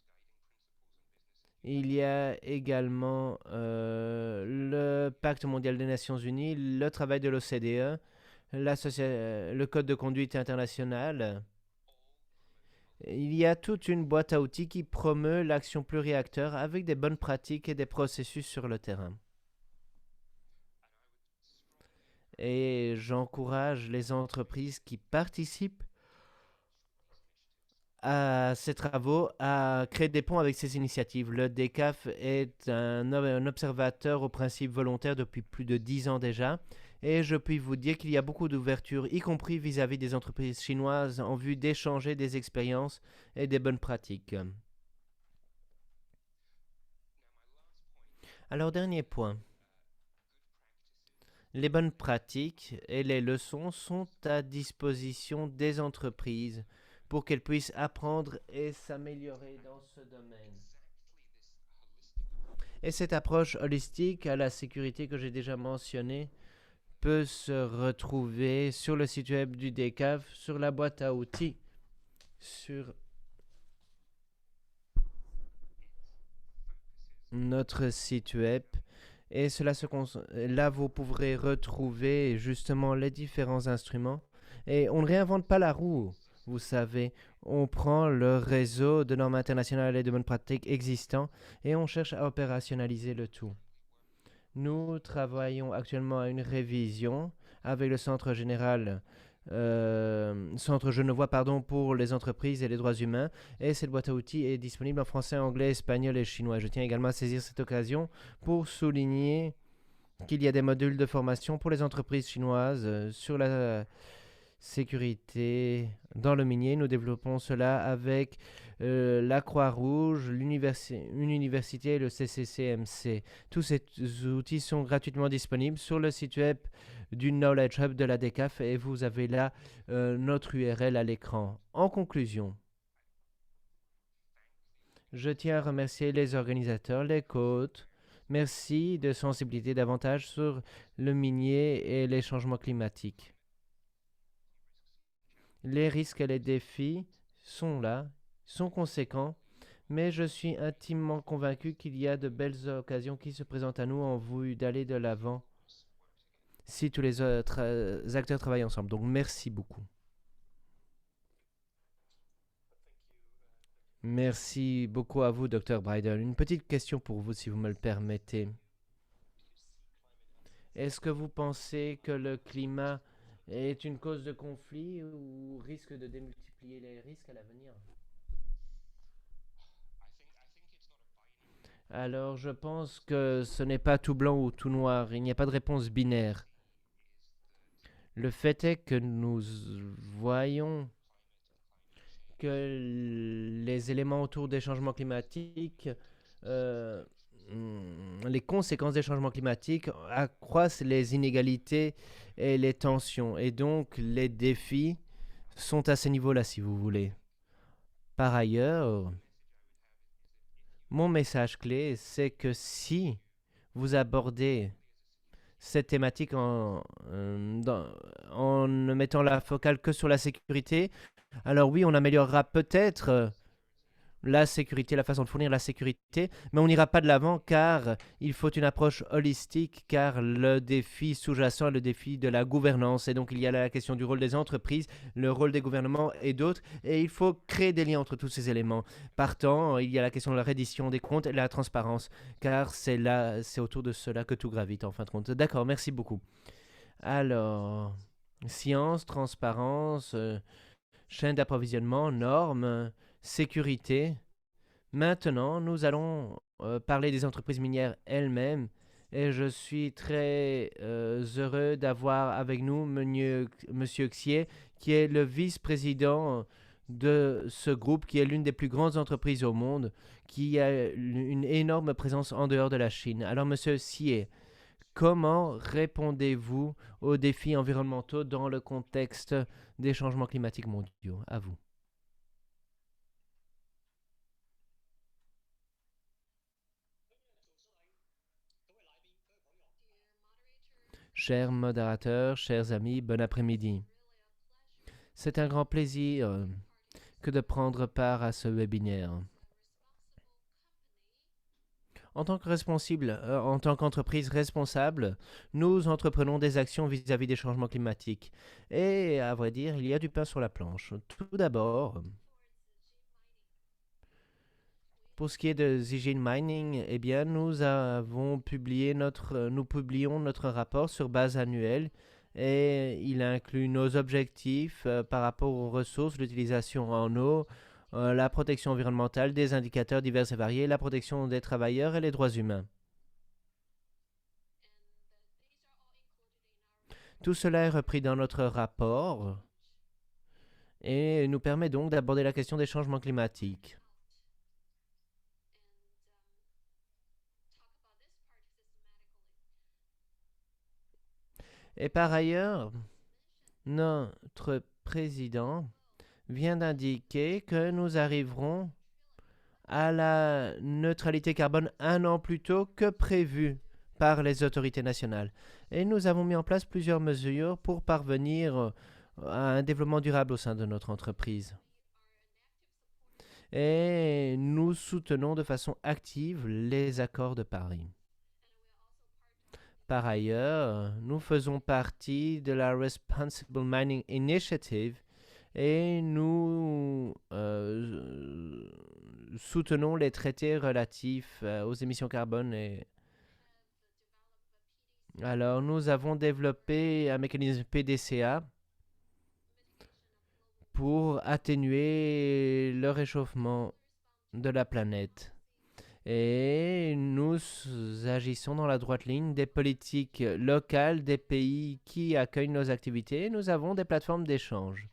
il y a également le Pacte mondial des Nations Unies, le travail de l'OCDE, le code de conduite international. Il y a toute une boîte à outils qui promeut l'action pluriacteur avec des bonnes pratiques et des processus sur le terrain. Et j'encourage les entreprises qui participent à ces travaux à créer des ponts avec ces initiatives. Le DECAF est un observateur au principe volontaire depuis plus de 10 ans déjà. Et je puis vous dire qu'il y a beaucoup d'ouverture, y compris vis-à-vis des entreprises chinoises, en vue d'échanger des expériences et des bonnes pratiques. Alors, dernier point. Les bonnes pratiques et les leçons sont à disposition des entreprises pour qu'elles puissent apprendre et s'améliorer dans ce domaine. Et cette approche holistique à la sécurité que j'ai déjà mentionnée peut se retrouver sur le site web du DECAF, sur la boîte à outils, sur notre site web. Et là, vous pourrez retrouver justement les différents instruments. Et on ne réinvente pas la roue, vous savez. On prend le réseau de normes internationales et de bonnes pratiques existants et on cherche à opérationnaliser le tout. Nous travaillons actuellement à une révision avec le Centre genevois pour les entreprises et les droits humains. Et cette boîte à outils est disponible en français, anglais, espagnol et chinois. Je tiens également à saisir cette occasion pour souligner qu'il y a des modules de formation pour les entreprises chinoises sur la sécurité dans le minier. Nous développons cela avec la Croix-Rouge, une université et le CCCMC. Tous ces outils sont gratuitement disponibles sur le site web du Knowledge Hub de la DECAF et vous avez là notre URL à l'écran. En conclusion, je tiens à remercier les organisateurs, les côtes. Merci de sensibiliser davantage sur le minier et les changements climatiques. Les risques et les défis sont là, sont conséquents, mais je suis intimement convaincu qu'il y a de belles occasions qui se présentent à nous en vue d'aller de l'avant si tous les autres acteurs travaillent ensemble. Donc merci beaucoup. Merci beaucoup à vous, Dr. Bryden. Une petite question pour vous, si vous me le permettez. Est-ce que vous pensez que le climat est une cause de conflit ou risque de démultiplier les risques à l'avenir? Alors, je pense que ce n'est pas tout blanc ou tout noir. Il n'y a pas de réponse binaire. Le fait est que nous voyons que les éléments autour des changements climatiques, les conséquences des changements climatiques accroissent les inégalités et les tensions. Et donc, les défis sont à ce niveau-là, si vous voulez. Par ailleurs, mon message clé, c'est que si vous abordez cette thématique en ne mettant la focale que sur la sécurité, alors oui, on améliorera peut-être la sécurité, la façon de fournir la sécurité, mais on n'ira pas de l'avant car il faut une approche holistique, car le défi sous-jacent est le défi de la gouvernance. Et donc il y a la question du rôle des entreprises, le rôle des gouvernements et d'autres, et il faut créer des liens entre tous ces éléments. Partant, il y a la question de la reddition des comptes et la transparence, car c'est autour de cela que tout gravite en fin de compte. D'accord, merci beaucoup. Alors, science, transparence, chaîne d'approvisionnement, normes, sécurité. Maintenant, nous allons parler des entreprises minières elles-mêmes et je suis très heureux d'avoir avec nous Monsieur Xier, qui est le vice-président de ce groupe, qui est l'une des plus grandes entreprises au monde, qui a une énorme présence en dehors de la Chine. Alors, Monsieur Xier, comment répondez-vous aux défis environnementaux dans le contexte des changements climatiques mondiaux? À vous. Chers modérateurs, chers amis, bon après-midi. C'est un grand plaisir que de prendre part à ce webinaire. En tant qu'entreprise responsable, nous entreprenons des actions vis-à-vis des changements climatiques. Et à vrai dire, il y a du pain sur la planche. Tout d'abord, pour ce qui est de Zijin Mining, eh bien, nous publions notre rapport sur base annuelle et il inclut nos objectifs par rapport aux ressources, l'utilisation en eau, la protection environnementale, des indicateurs divers et variés, la protection des travailleurs et les droits humains. Tout cela est repris dans notre rapport et nous permet donc d'aborder la question des changements climatiques. Et par ailleurs, notre président vient d'indiquer que nous arriverons à la neutralité carbone un an plus tôt que prévu par les autorités nationales. Et nous avons mis en place plusieurs mesures pour parvenir à un développement durable au sein de notre entreprise. Et nous soutenons de façon active les accords de Paris. Par ailleurs, nous faisons partie de la Responsible Mining Initiative et nous soutenons les traités relatifs aux émissions carbone. Alors, nous avons développé un mécanisme PDCA pour atténuer le réchauffement de la planète. Et nous agissons dans la droite ligne des politiques locales des pays qui accueillent nos activités. Nous avons des plateformes d'échange.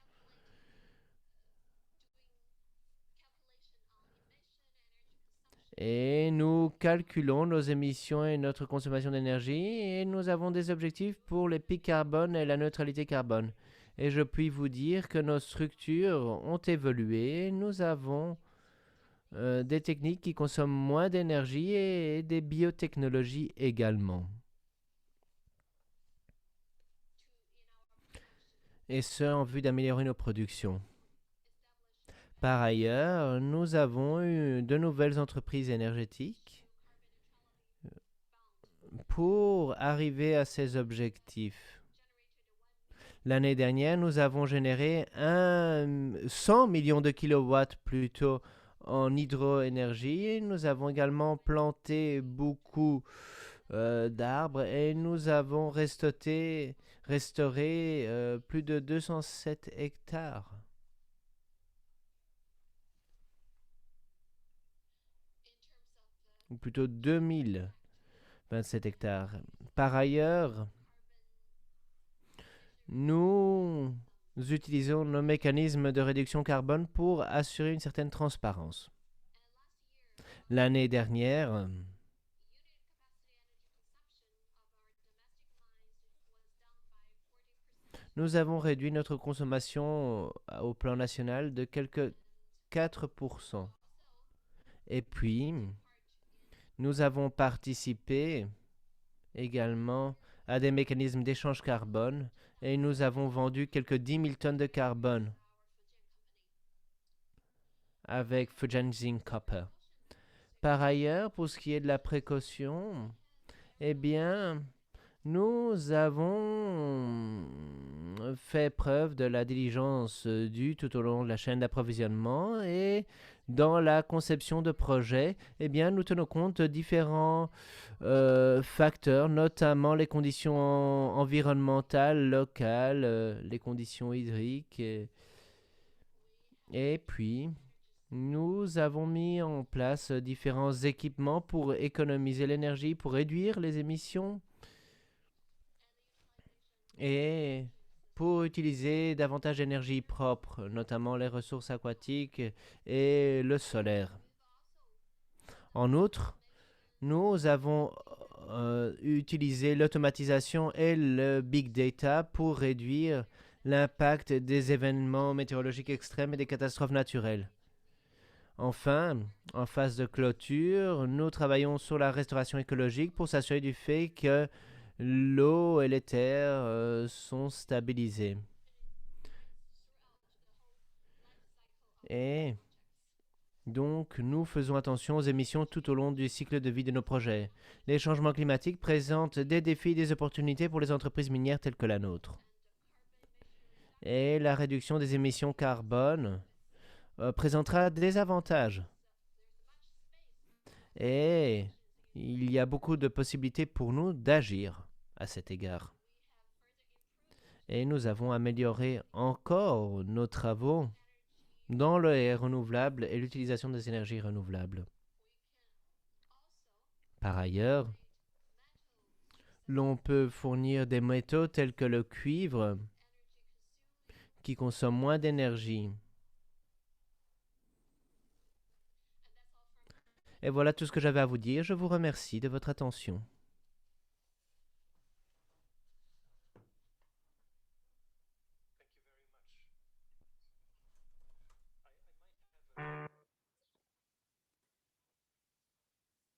Et nous calculons nos émissions et notre consommation d'énergie et nous avons des objectifs pour les pics carbone et la neutralité carbone. Et je puis vous dire que nos structures ont évolué. Nous avons des techniques qui consomment moins d'énergie et des biotechnologies également. Et ce en vue d'améliorer nos productions. Par ailleurs, nous avons eu de nouvelles entreprises énergétiques pour arriver à ces objectifs. L'année dernière, nous avons généré 100 millions de kilowatts plutôt en hydroénergie. Nous avons également planté beaucoup d'arbres et nous avons restauré plus de 207 hectares. Ou plutôt 2027 hectares. Par ailleurs, nous utilisons nos mécanismes de réduction carbone pour assurer une certaine transparence. L'année dernière, nous avons réduit notre consommation au plan national de quelques 4%. Et puis, nous avons participé également à des mécanismes d'échange carbone et nous avons vendu quelques 10 000 tonnes de carbone avec Fujian Zinc Copper. Par ailleurs, pour ce qui est de la précaution, eh bien, nous avons fait preuve de la diligence due tout au long de la chaîne d'approvisionnement et dans la conception de projets, eh bien, nous tenons compte de différents facteurs, notamment les conditions environnementales locales, les conditions hydriques. Et puis, nous avons mis en place différents équipements pour économiser l'énergie, pour réduire les émissions et pour utiliser davantage d'énergie propre, notamment les ressources aquatiques et le solaire. En outre, nous avons utilisé l'automatisation et le big data pour réduire l'impact des événements météorologiques extrêmes et des catastrophes naturelles. Enfin, en phase de clôture, nous travaillons sur la restauration écologique pour s'assurer du fait que l'eau et les terres sont stabilisées. Et Donc, nous faisons attention aux émissions tout au long du cycle de vie de nos projets. Les changements climatiques présentent des défis et des opportunités pour les entreprises minières telles que la nôtre. Et la réduction des émissions carbone présentera des avantages. Et il y a beaucoup de possibilités pour nous d'agir à cet égard. Et nous avons amélioré encore nos travaux dans les renouvelables et l'utilisation des énergies renouvelables. Par ailleurs, l'on peut fournir des métaux tels que le cuivre qui consomment moins d'énergie. Et voilà tout ce que j'avais à vous dire. Je vous remercie de votre attention.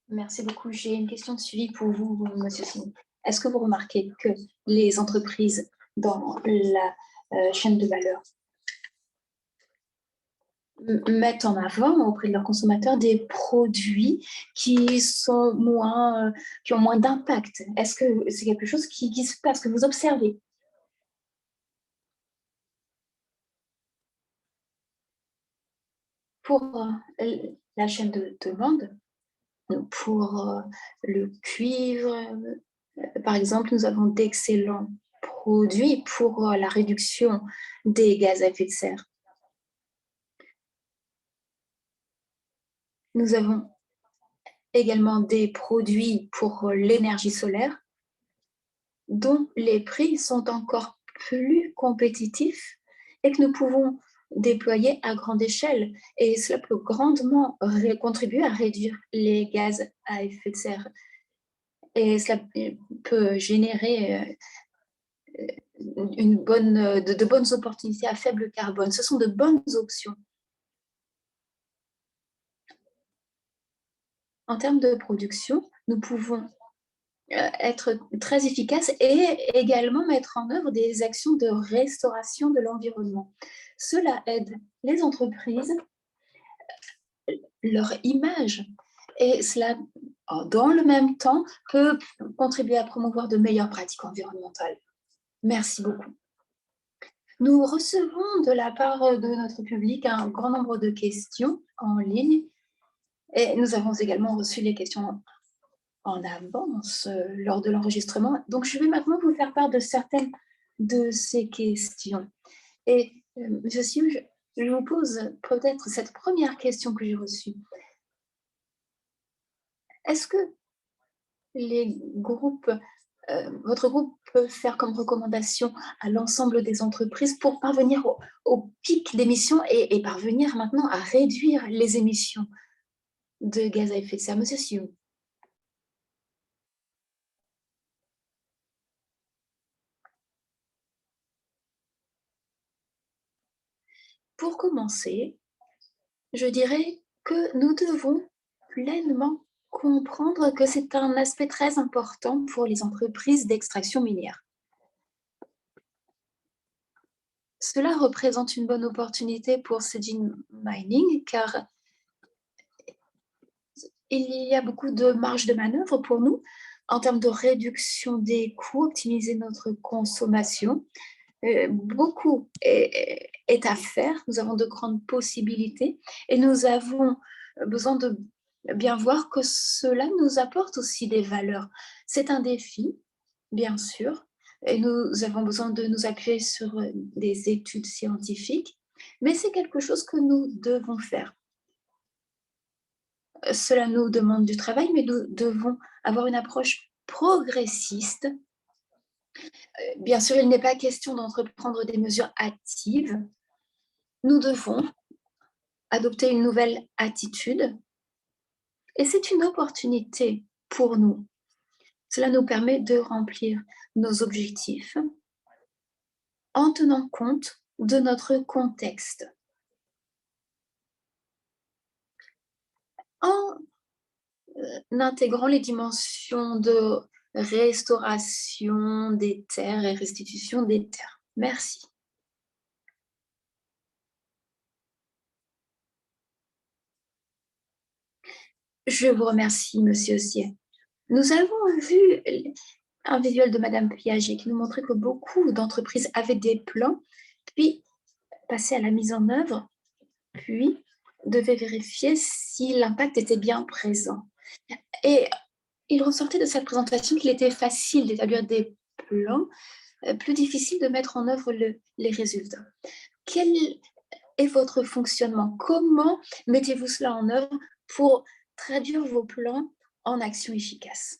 Merci beaucoup. J'ai une question de suivi pour vous, Monsieur Simon. Est-ce que vous remarquez que les entreprises dans la chaîne de valeur mettent en avant auprès de leurs consommateurs des produits qui sont qui ont moins d'impact? Est-ce que c'est quelque chose qui se passe, que vous observez? Pour la chaîne de demande, pour le cuivre, par exemple, nous avons d'excellents produits pour la réduction des gaz à effet de serre. Nous avons également des produits pour l'énergie solaire dont les prix sont encore plus compétitifs et que nous pouvons déployer à grande échelle. Et cela peut grandement contribuer à réduire les gaz à effet de serre. Et cela peut générer de bonnes opportunités à faible carbone. Ce sont de bonnes options. En termes de production, nous pouvons être très efficaces et également mettre en œuvre des actions de restauration de l'environnement. Cela aide les entreprises, leur image, et cela, dans le même temps, peut contribuer à promouvoir de meilleures pratiques environnementales. Merci beaucoup. Nous recevons de la part de notre public un grand nombre de questions en ligne et nous avons également reçu les questions en avance lors de l'enregistrement. Donc, je vais maintenant vous faire part de certaines de ces questions. Et Monsieur Sim, je vous pose peut-être cette première question que j'ai reçue. Est-ce que votre groupe peut faire comme recommandation à l'ensemble des entreprises pour parvenir au pic d'émissions et parvenir maintenant à réduire les émissions de gaz à effet de serre? Monsieur Sim. Pour commencer, je dirais que nous devons pleinement comprendre que c'est un aspect très important pour les entreprises d'extraction minière. Cela représente une bonne opportunité pour Zijin Mining car il y a beaucoup de marge de manœuvre pour nous en termes de réduction des coûts, optimiser notre consommation. Beaucoup est à faire, nous avons de grandes possibilités et nous avons besoin de bien voir que cela nous apporte aussi des valeurs. C'est un défi, bien sûr, et nous avons besoin de nous appuyer sur des études scientifiques, mais c'est quelque chose que nous devons faire. Cela nous demande du travail, mais nous devons avoir une approche progressiste. Bien sûr, il n'est pas question d'entreprendre des mesures hâtives. Nous devons adopter une nouvelle attitude et c'est une opportunité pour nous. Cela nous permet de remplir nos objectifs en tenant compte de notre contexte. En intégrant les dimensions de restauration des terres et restitution des terres. Merci. Je vous remercie, Monsieur Sier. Nous avons vu un visuel de Madame Piaget qui nous montrait que beaucoup d'entreprises avaient des plans, puis passaient à la mise en œuvre, puis devaient vérifier si l'impact était bien présent. Et il ressortait de cette présentation qu'il était facile d'établir des plans, plus difficile de mettre en œuvre les résultats. Quel est votre fonctionnement? Comment mettez-vous cela en œuvre pour traduire vos plans en actions efficaces?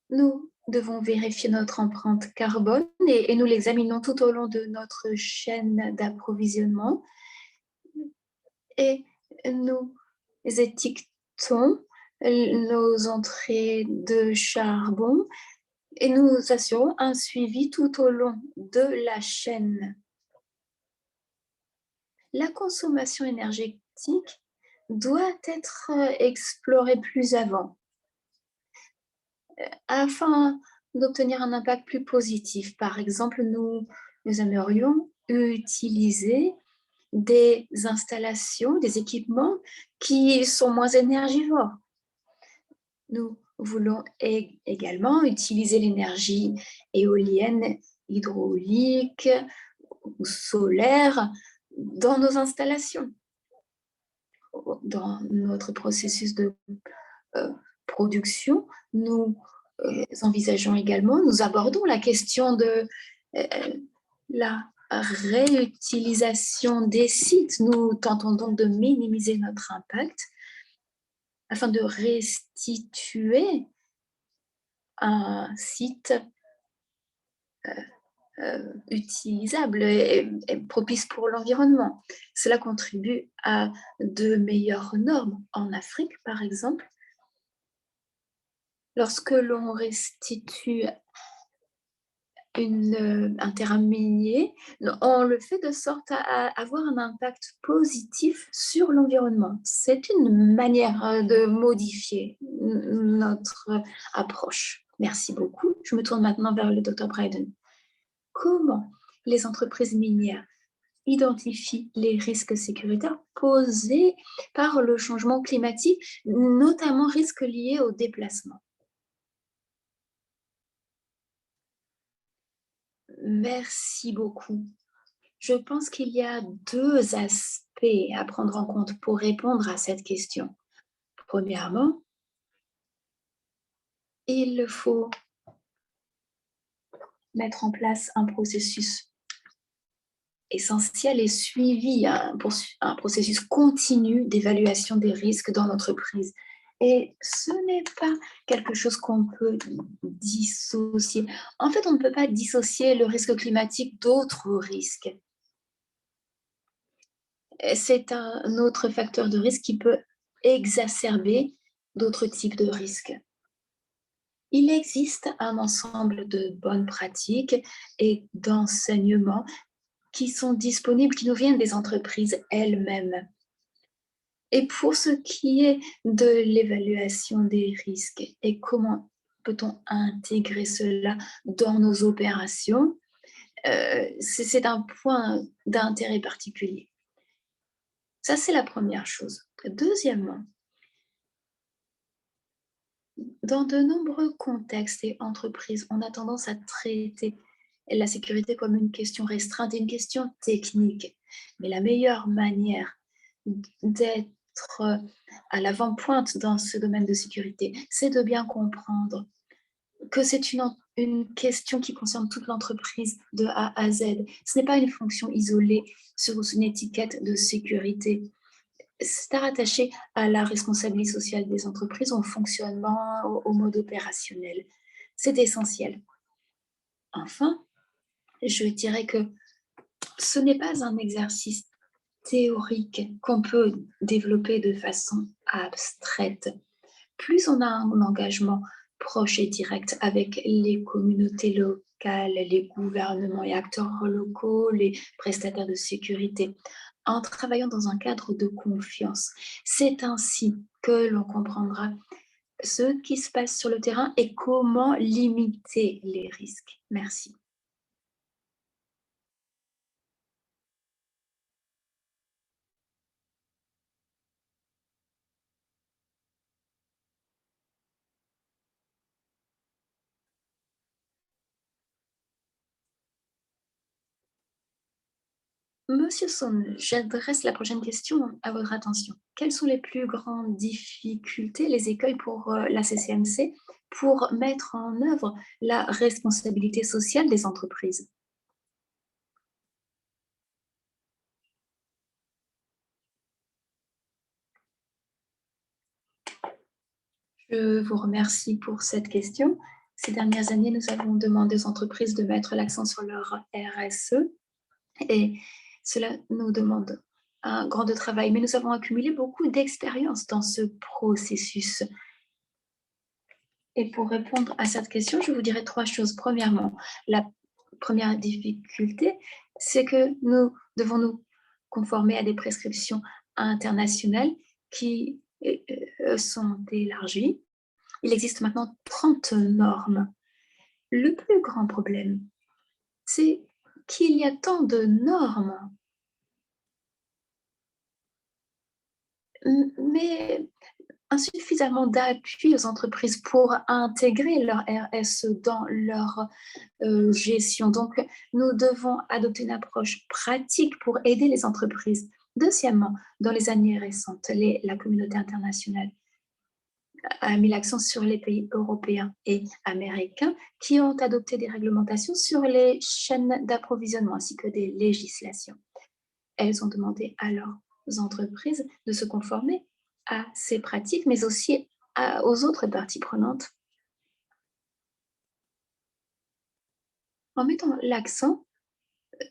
Nous devons vérifier notre empreinte carbone et nous l'examinons tout au long de notre chaîne d'approvisionnement et nous étiquetons nos entrées de charbon et nous assurons un suivi tout au long de la chaîne. La consommation énergétique doit être explorée plus avant afin d'obtenir un impact plus positif. Par exemple, nous aimerions utiliser des installations, des équipements qui sont moins énergivores. Nous voulons également utiliser l'énergie éolienne, hydraulique ou solaire dans nos installations, dans notre processus de production. Nous envisageons également, nous abordons la question de la réutilisation des sites. Nous tentons donc de minimiser notre impact afin de restituer un site utilisable et propice pour l'environnement. Cela contribue à de meilleures normes. En Afrique, par exemple, lorsque l'on restitue un terrain minier, on le fait de sorte à avoir un impact positif sur l'environnement. C'est une manière de modifier notre approche. Merci beaucoup. Je me tourne maintenant vers le Dr. Bryden. Comment les entreprises minières identifient les risques sécuritaires posés par le changement climatique, notamment risques liés au déplacement? Merci beaucoup. Je pense qu'il y a deux aspects à prendre en compte pour répondre à cette question. Premièrement, il faut mettre en place un processus essentiel et suivi, un processus continu d'évaluation des risques dans l'entreprise. Et ce n'est pas quelque chose qu'on peut dissocier. En fait, on ne peut pas dissocier le risque climatique d'autres risques. C'est un autre facteur de risque qui peut exacerber d'autres types de risques. Il existe un ensemble de bonnes pratiques et d'enseignements qui sont disponibles, qui nous viennent des entreprises elles-mêmes. Et pour ce qui est de l'évaluation des risques et comment peut-on intégrer cela dans nos opérations, c'est un point d'intérêt particulier. Ça, c'est la première chose. Deuxièmement, dans de nombreux contextes et entreprises, on a tendance à traiter la sécurité comme une question restreinte et une question technique. Mais la meilleure manière d'être à l'avant-pointe dans ce domaine de sécurité, c'est de bien comprendre que c'est une question qui concerne toute l'entreprise de A à Z. Ce n'est pas une fonction isolée sur une étiquette de sécurité. C'est à rattacher à la responsabilité sociale des entreprises, au fonctionnement, au mode opérationnel. C'est essentiel. Enfin, je dirais que ce n'est pas un exercice théorique qu'on peut développer de façon abstraite. Plus on a un engagement proche et direct avec les communautés locales, les gouvernements et acteurs locaux, les prestataires de sécurité, en travaillant dans un cadre de confiance, c'est ainsi que l'on comprendra ce qui se passe sur le terrain et comment limiter les risques. Merci. Monsieur Son, j'adresse la prochaine question à votre attention. Quelles sont les plus grandes difficultés, les écueils pour la CCMC pour mettre en œuvre la responsabilité sociale des entreprises? Je vous remercie pour cette question. Ces dernières années, nous avons demandé aux entreprises de mettre l'accent sur leur RSE et cela nous demande un grand de travail, mais nous avons accumulé beaucoup d'expérience dans ce processus. Et pour répondre à cette question, je vous dirais trois choses. Premièrement, la première difficulté, c'est que nous devons nous conformer à des prescriptions internationales qui sont élargies. Il existe maintenant 30 normes. Le plus grand problème, c'est qu'il y a tant de normes, mais insuffisamment d'appui aux entreprises pour intégrer leur RSE dans leur gestion. Donc, nous devons adopter une approche pratique pour aider les entreprises. Deuxièmement, dans les années récentes, la communauté internationale a mis l'accent sur les pays européens et américains qui ont adopté des réglementations sur les chaînes d'approvisionnement ainsi que des législations. Elles ont demandé à leurs entreprises de se conformer à ces pratiques, mais aussi aux autres parties prenantes, en mettant l'accent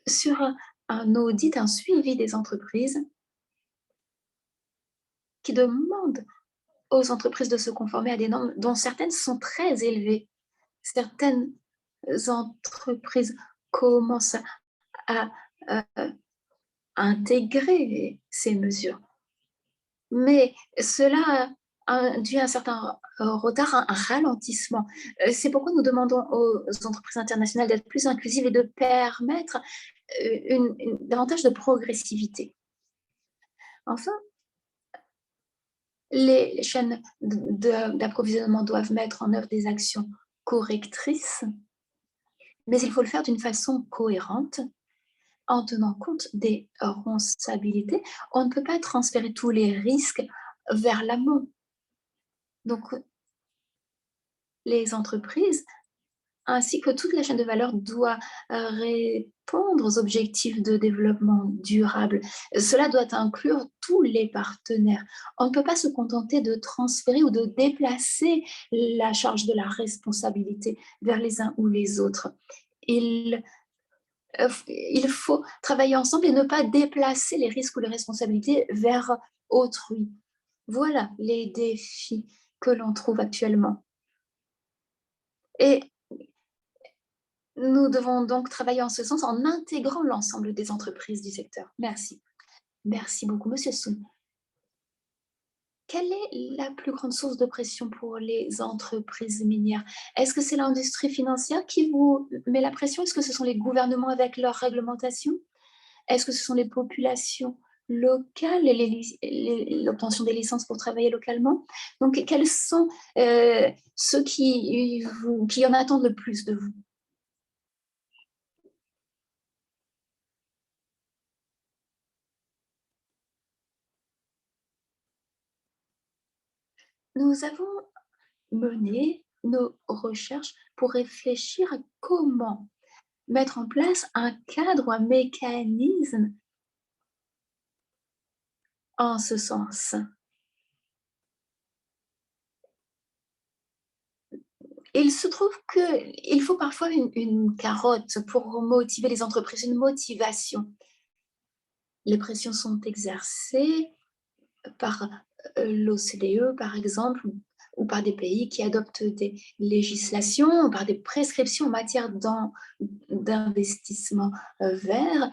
sur un audit, un suivi des entreprises qui demandent aux entreprises de se conformer à des normes dont certaines sont très élevées. Certaines entreprises commencent à intégrer ces mesures, mais cela induit un certain retard, un ralentissement. C'est pourquoi nous demandons aux entreprises internationales d'être plus inclusives et de permettre davantage de progressivité. Enfin, les chaînes d'approvisionnement doivent mettre en œuvre des actions correctrices, mais il faut le faire d'une façon cohérente en tenant compte des responsabilités. On ne peut pas transférer tous les risques vers l'amont. Donc, les entreprises ainsi que toute la chaîne de valeur doit répondre aux objectifs de développement durable. Cela doit inclure tous les partenaires. On ne peut pas se contenter de transférer ou de déplacer la charge de la responsabilité vers les uns ou les autres. Il faut travailler ensemble et ne pas déplacer les risques ou les responsabilités vers autrui. Voilà les défis que l'on trouve actuellement. Et nous devons donc travailler en ce sens en intégrant l'ensemble des entreprises du secteur. Merci. Merci beaucoup, Monsieur Soun. Quelle est la plus grande source de pression pour les entreprises minières? Est-ce que c'est l'industrie financière qui vous met la pression? Est-ce que ce sont les gouvernements avec leurs réglementations? Est-ce que ce sont les populations locales et l'obtention des licences pour travailler localement? Donc, quels sont ceux qui en attendent le plus de vous? Nous avons mené nos recherches pour réfléchir à comment mettre en place un cadre ou un mécanisme en ce sens. Il se trouve qu'il faut parfois une carotte pour motiver les entreprises, une motivation. Les pressions sont exercées par l'OCDE, par exemple, ou par des pays qui adoptent des législations, par des prescriptions en matière d'investissement vert.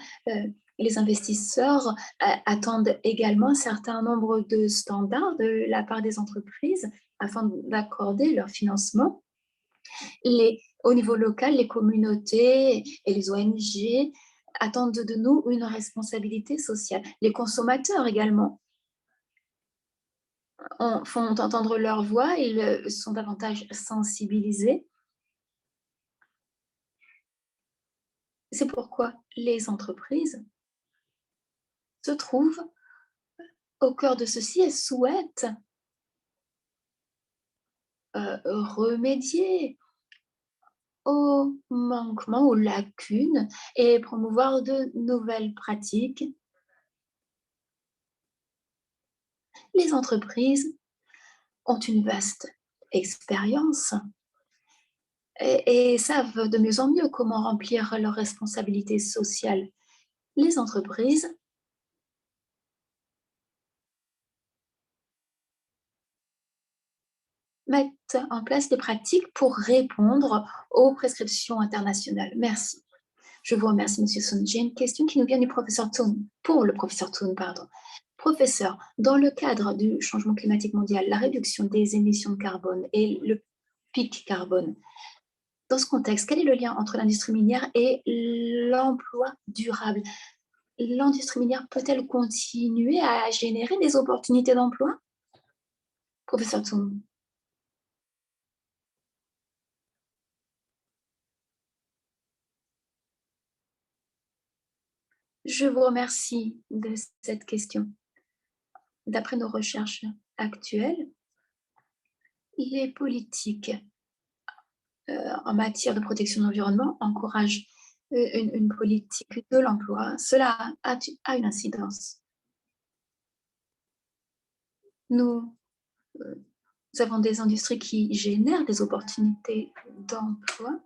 Les investisseurs attendent également un certain nombre de standards de la part des entreprises afin d'accorder leur financement. Au niveau local, les communautés et les ONG attendent de nous une responsabilité sociale. Les consommateurs également font entendre leur voix, ils sont davantage sensibilisés. C'est pourquoi les entreprises se trouvent au cœur de ceci et souhaitent remédier aux manquements, aux lacunes et promouvoir de nouvelles pratiques. Les entreprises ont une vaste expérience et savent de mieux en mieux comment remplir leurs responsabilités sociales. Les entreprises mettent en place des pratiques pour répondre aux prescriptions internationales. Merci. Je vous remercie, Monsieur Sun. J'ai une question qui nous vient du professeur Toon, pour le professeur Toon, pardon. Professeur, dans le cadre du changement climatique mondial, la réduction des émissions de carbone et le pic carbone, dans ce contexte, quel est le lien entre l'industrie minière et l'emploi durable? L'industrie minière peut-elle continuer à générer des opportunités d'emploi? Professeur Toon. Je vous remercie de cette question. D'après nos recherches actuelles, les politiques en matière de protection de l'environnement encouragent une politique de l'emploi. Cela a une incidence. Nous avons des industries qui génèrent des opportunités d'emploi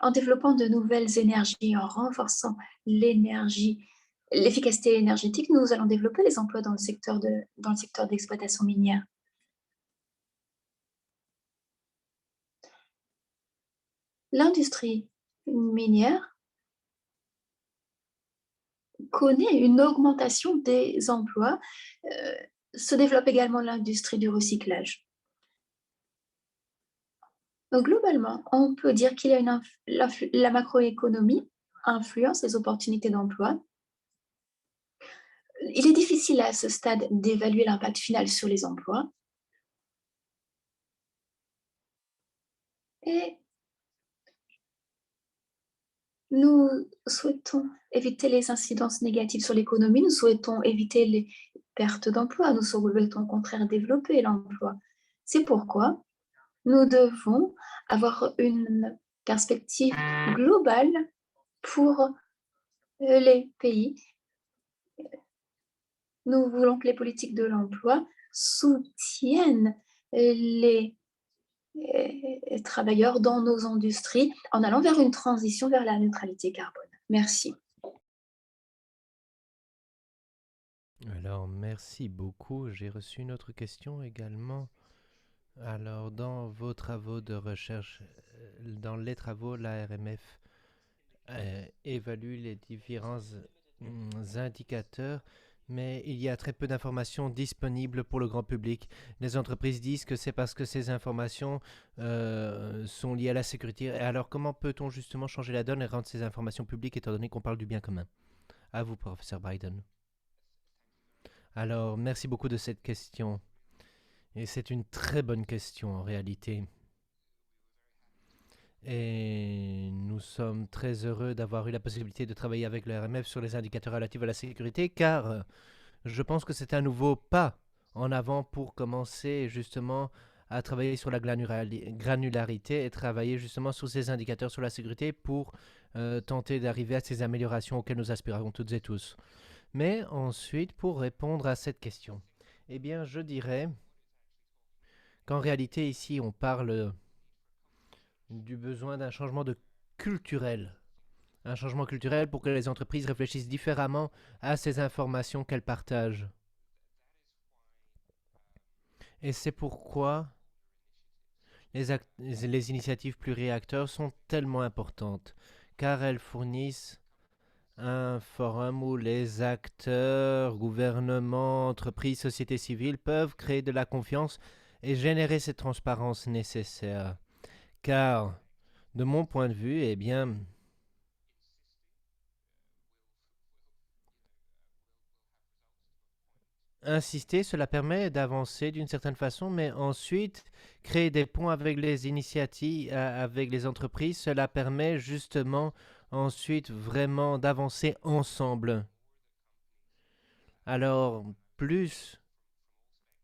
en développant de nouvelles énergies, en renforçant l'efficacité énergétique. Nous allons développer les emplois dans le secteur d'exploitation minière. L'industrie minière connaît une augmentation des emplois. Se développe également l'industrie du recyclage. Donc, globalement, on peut dire qu'il y a la macroéconomie influence les opportunités d'emploi. Il est difficile à ce stade d'évaluer l'impact final sur les emplois. Et nous souhaitons éviter les incidences négatives sur l'économie, nous souhaitons éviter les pertes d'emplois, nous souhaitons au contraire développer l'emploi. C'est pourquoi nous devons avoir une perspective globale pour les pays. Nous voulons que les politiques de l'emploi soutiennent les travailleurs dans nos industries en allant vers une transition vers la neutralité carbone. Merci. Alors, merci beaucoup. J'ai reçu une autre question également. Alors, dans vos travaux de recherche, dans les travaux, la RMF évalue les différents indicateurs, mais il y a très peu d'informations disponibles pour le grand public. Les entreprises disent que c'est parce que ces informations sont liées à la sécurité. Alors, comment peut-on justement changer la donne et rendre ces informations publiques étant donné qu'on parle du bien commun? À vous, professeur Biden. Alors, merci beaucoup de cette question. Et c'est une très bonne question en réalité. Et nous sommes très heureux d'avoir eu la possibilité de travailler avec le RMF sur les indicateurs relatifs à la sécurité, car je pense que c'est un nouveau pas en avant pour commencer justement à travailler sur la granularité et travailler justement sur ces indicateurs sur la sécurité pour tenter d'arriver à ces améliorations auxquelles nous aspirons toutes et tous. Mais ensuite, pour répondre à cette question, eh bien, je dirais qu'en réalité, ici, on parle du besoin d'un changement culturel. Un changement culturel pour que les entreprises réfléchissent différemment à ces informations qu'elles partagent. Et c'est pourquoi les initiatives pluriacteurs sont tellement importantes, car elles fournissent un forum où les acteurs, gouvernements, entreprises, sociétés civiles peuvent créer de la confiance et générer cette transparence nécessaire. Car, de mon point de vue, eh bien, insister, cela permet d'avancer d'une certaine façon, mais ensuite, créer des ponts avec les initiatives, avec les entreprises, cela permet justement ensuite vraiment d'avancer ensemble. Alors, plus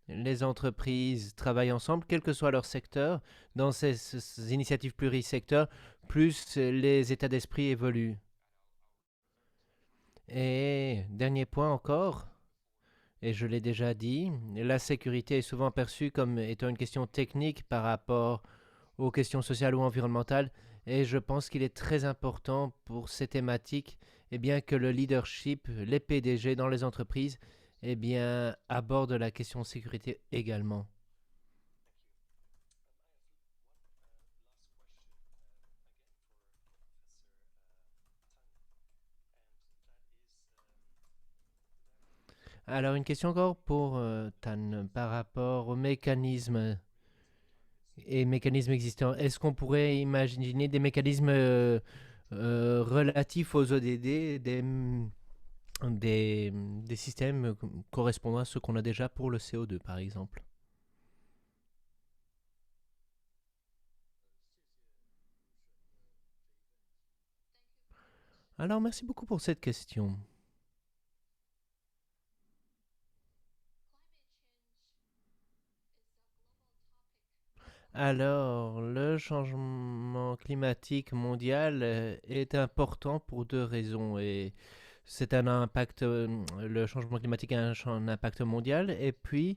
les entreprises travaillent ensemble, quel que soit leur secteur, dans ces initiatives plurisecteurs, plus les états d'esprit évoluent. Et dernier point encore, et je l'ai déjà dit, la sécurité est souvent perçue comme étant une question technique par rapport aux questions sociales ou environnementales, et je pense qu'il est très important pour ces thématiques eh bien, que le leadership, les PDG dans les entreprises, eh bien, abordent la question de sécurité également. Alors, une question encore pour Tan par rapport aux mécanismes et mécanismes existants. Est-ce qu'on pourrait imaginer des mécanismes relatifs aux ODD, des systèmes correspondant à ceux qu'on a déjà pour le CO2, par exemple? Alors, merci beaucoup pour cette question. Alors, le changement climatique mondial est important pour deux raisons. Et c'est un impact, le changement climatique a un impact mondial. Et puis,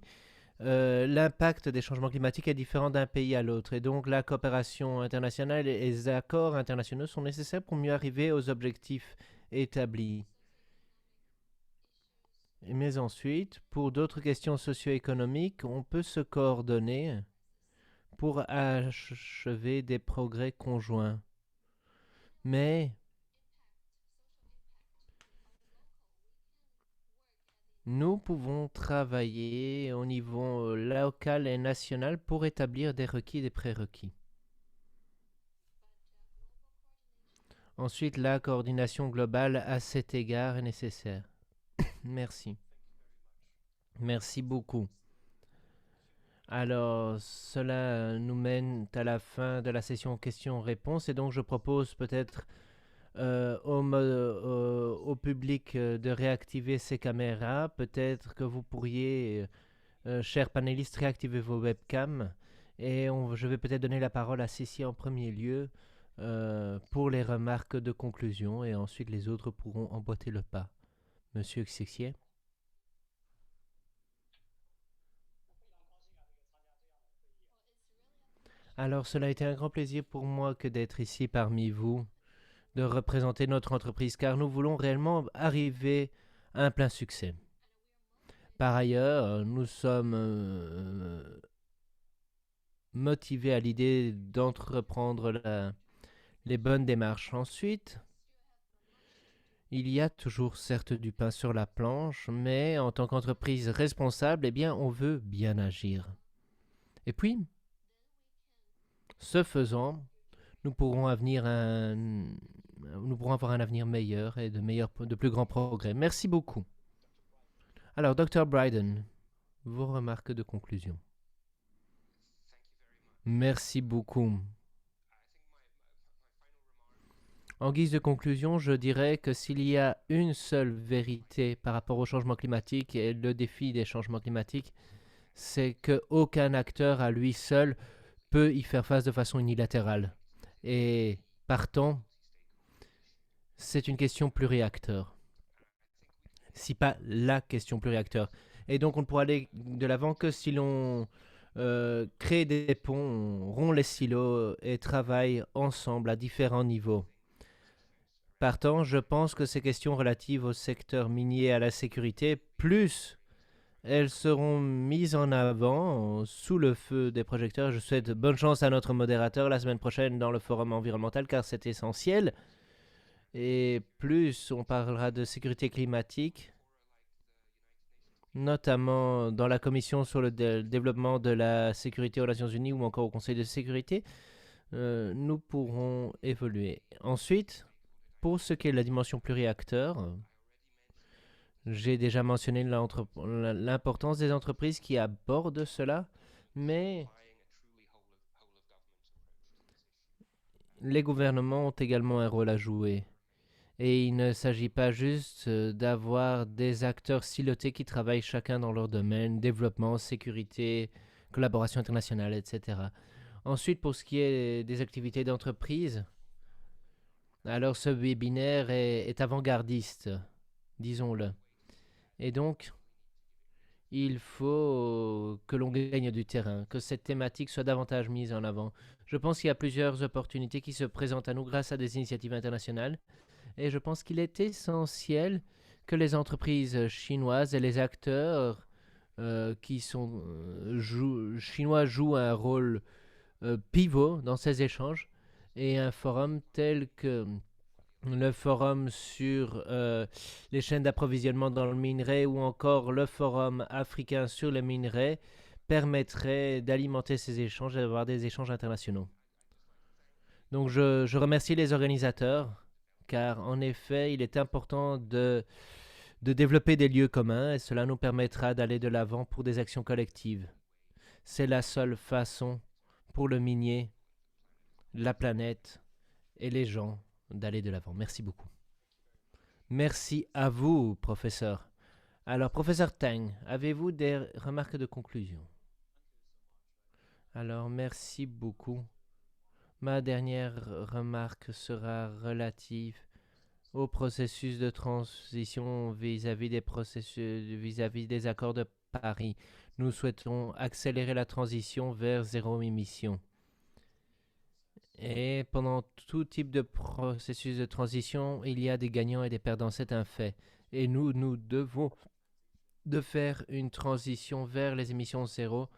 l'impact des changements climatiques est différent d'un pays à l'autre. Et donc, la coopération internationale et les accords internationaux sont nécessaires pour mieux arriver aux objectifs établis. Mais ensuite, pour d'autres questions socio-économiques, on peut se coordonner pour achever des progrès conjoints. Mais nous pouvons travailler au niveau local et national pour établir des requis et des prérequis. Ensuite, la coordination globale à cet égard est nécessaire. Merci. Merci beaucoup. Alors, cela nous mène à la fin de la session questions-réponses et donc je propose peut-être au public de réactiver ses caméras. Peut-être que vous pourriez, chers panélistes, réactiver vos webcams. Et je vais peut-être donner la parole à Cécile en premier lieu pour les remarques de conclusion et ensuite les autres pourront emboîter le pas. Monsieur Xixier. Alors, cela a été un grand plaisir pour moi que d'être ici parmi vous, de représenter notre entreprise, car nous voulons réellement arriver à un plein succès. Par ailleurs, nous sommes motivés à l'idée d'entreprendre les bonnes démarches. Ensuite, il y a toujours certes du pain sur la planche, mais en tant qu'entreprise responsable, eh bien, on veut bien agir. Et puis, ce faisant, nous pourrons avoir un avenir meilleur et de plus grands progrès. Merci beaucoup. Alors, Dr. Bryden, vos remarques de conclusion. Merci beaucoup. En guise de conclusion, je dirais que s'il y a une seule vérité par rapport au changement climatique et le défi des changements climatiques, c'est qu'aucun acteur à lui seul peut y faire face de façon unilatérale. Et partant, c'est une question pluriacteur. Si pas la question pluriacteur. Et donc on ne pourra aller de l'avant que si l'on crée des ponts, on rompt les silos et travaille ensemble à différents niveaux. Partant, je pense que ces questions relatives au secteur minier et à la sécurité, plus elles seront mises en avant sous le feu des projecteurs. Je souhaite bonne chance à notre modérateur la semaine prochaine dans le forum environnemental car c'est essentiel. Et plus on parlera de sécurité climatique, notamment dans la commission sur le développement de la sécurité aux Nations Unies ou encore au Conseil de sécurité, nous pourrons évoluer. Ensuite, pour ce qui est de la dimension pluriacteur, j'ai déjà mentionné l'importance des entreprises qui abordent cela, mais les gouvernements ont également un rôle à jouer. Et il ne s'agit pas juste d'avoir des acteurs silotés qui travaillent chacun dans leur domaine, développement, sécurité, collaboration internationale, etc. Ensuite, pour ce qui est des activités d'entreprise, alors ce webinaire est avant-gardiste, disons-le. Et donc, il faut que l'on gagne du terrain, que cette thématique soit davantage mise en avant. Je pense qu'il y a plusieurs opportunités qui se présentent à nous grâce à des initiatives internationales. Et je pense qu'il est essentiel que les entreprises chinoises et les acteurs qui sont chinois jouent un rôle pivot dans ces échanges. Et un forum tel que le forum sur les chaînes d'approvisionnement dans le minerai ou encore le forum africain sur le minerai permettrait d'alimenter ces échanges et d'avoir des échanges internationaux. Donc je remercie les organisateurs car en effet il est important de développer des lieux communs et cela nous permettra d'aller de l'avant pour des actions collectives. C'est la seule façon pour le minier, la planète et les gens d'aller de l'avant. Merci beaucoup. Merci à vous, professeur. Alors, professeur Tang, avez-vous des remarques de conclusion? Alors, merci beaucoup. Ma dernière remarque sera relative au processus de transition vis-à-vis des accords de Paris. Nous souhaitons accélérer la transition vers zéro émission. Et pendant tout type de processus de transition, il y a des gagnants et des perdants, c'est un fait. Et nous devons de faire une transition vers les émissions zéro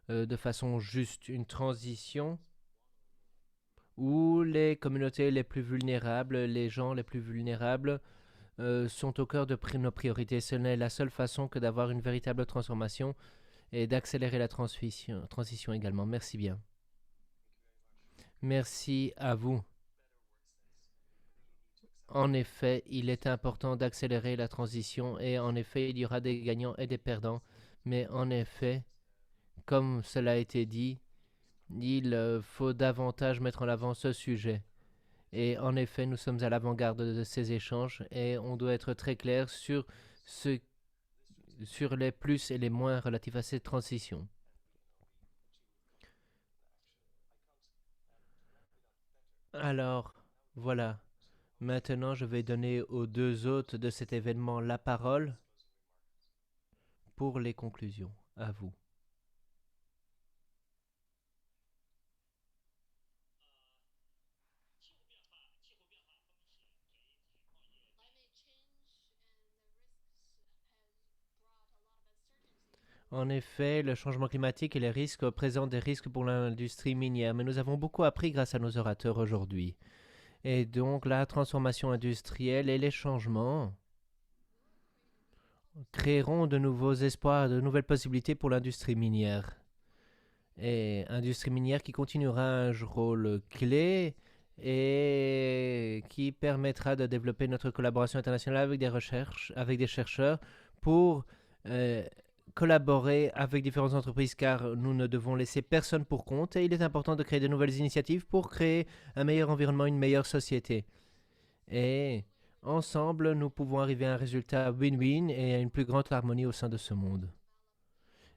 de façon juste, une transition où les communautés les plus vulnérables, les gens les plus vulnérables sont au cœur de nos priorités. Ce n'est la seule façon que d'avoir une véritable transformation et d'accélérer la transition également. Merci bien. Merci à vous. En effet, il est important d'accélérer la transition et en effet, il y aura des gagnants et des perdants. Mais en effet, comme cela a été dit, il faut davantage mettre en avant ce sujet. Et en effet, nous sommes à l'avant-garde de ces échanges et on doit être très clair sur les plus et les moins relatifs à cette transition. Alors, voilà. Maintenant, je vais donner aux deux hôtes de cet événement la parole pour les conclusions. À vous. En effet, le changement climatique et les risques présentent des risques pour l'industrie minière, mais nous avons beaucoup appris grâce à nos orateurs aujourd'hui. Et donc la transformation industrielle et les changements créeront de nouveaux espoirs, de nouvelles possibilités pour l'industrie minière. Et industrie minière qui continuera un rôle clé et qui permettra de développer notre collaboration internationale avec des chercheurs pour euh, collaborer avec différentes entreprises car nous ne devons laisser personne pour compte et il est important de créer de nouvelles initiatives pour créer un meilleur environnement, une meilleure société. Et ensemble, nous pouvons arriver à un résultat win-win et à une plus grande harmonie au sein de ce monde.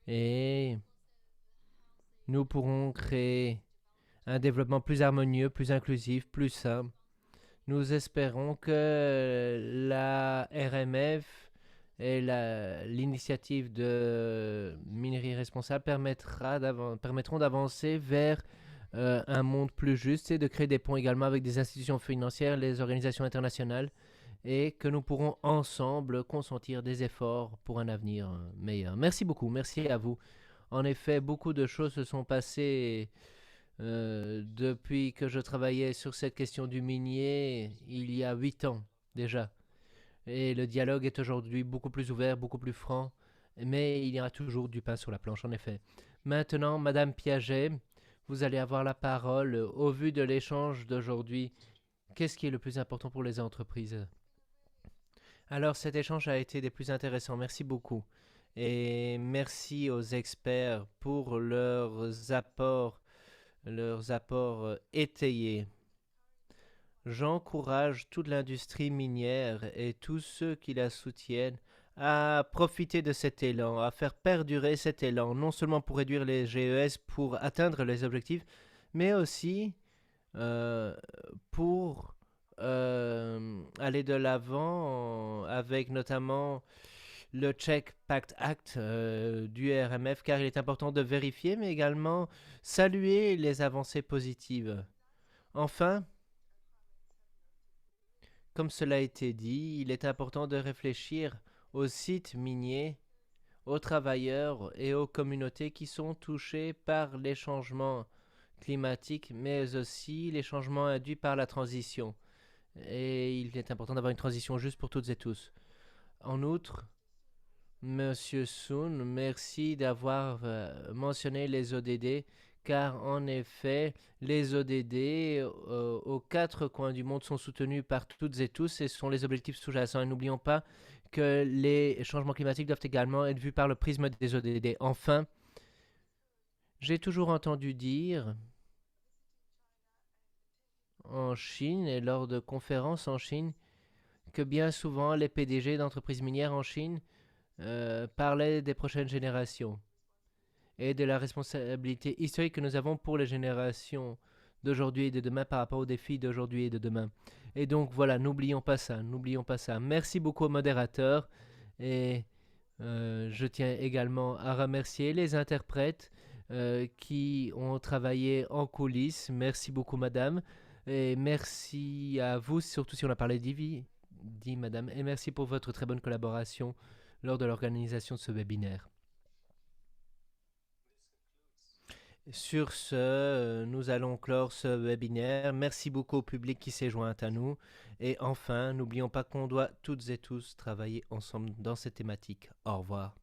Et nous pourrons créer un développement plus harmonieux, plus inclusif, plus sain. Nous espérons que la RMF et l'initiative de minerie responsable permettront d'avancer vers un monde plus juste et de créer des ponts également avec des institutions financières, les organisations internationales et que nous pourrons ensemble consentir des efforts pour un avenir meilleur. Merci beaucoup, merci à vous. En effet, beaucoup de choses se sont passées depuis que je travaillais sur cette question du minier il y a 8 ans déjà. Et le dialogue est aujourd'hui beaucoup plus ouvert, beaucoup plus franc, mais il y aura toujours du pain sur la planche, en effet. Maintenant, Madame Piaget, vous allez avoir la parole. Au vu de l'échange d'aujourd'hui, qu'est-ce qui est le plus important pour les entreprises? Alors, cet échange a été des plus intéressants. Merci beaucoup. Et merci aux experts pour leurs apports étayés. J'encourage toute l'industrie minière et tous ceux qui la soutiennent à profiter de cet élan, à faire perdurer cet élan, non seulement pour réduire les GES, pour atteindre les objectifs, mais aussi euh, pour aller de l'avant avec notamment le Check Pact Act du RMF, car il est important de vérifier, mais également saluer les avancées positives. Enfin, comme cela a été dit, il est important de réfléchir aux sites miniers, aux travailleurs et aux communautés qui sont touchés par les changements climatiques, mais aussi les changements induits par la transition. Et il est important d'avoir une transition juste pour toutes et tous. En outre, Monsieur Soon, merci d'avoir mentionné les ODD, car en effet, les ODD aux quatre coins du monde sont soutenus par toutes et tous et sont les objectifs sous-jacents. Et n'oublions pas que les changements climatiques doivent également être vus par le prisme des ODD. Enfin, j'ai toujours entendu dire en Chine et lors de conférences en Chine que bien souvent les PDG d'entreprises minières en Chine parlaient des prochaines générations et de la responsabilité historique que nous avons pour les générations d'aujourd'hui et de demain par rapport aux défis d'aujourd'hui et de demain. Et donc voilà, n'oublions pas ça, n'oublions pas ça. Merci beaucoup au modérateur et je tiens également à remercier les interprètes qui ont travaillé en coulisses. Merci beaucoup, madame. Et merci à vous, surtout si on a parlé d'Ivy, dit madame. Et merci pour votre très bonne collaboration lors de l'organisation de ce webinaire. Sur ce, nous allons clore ce webinaire. Merci beaucoup au public qui s'est joint à nous. Et enfin, n'oublions pas qu'on doit toutes et tous travailler ensemble dans cette thématique. Au revoir.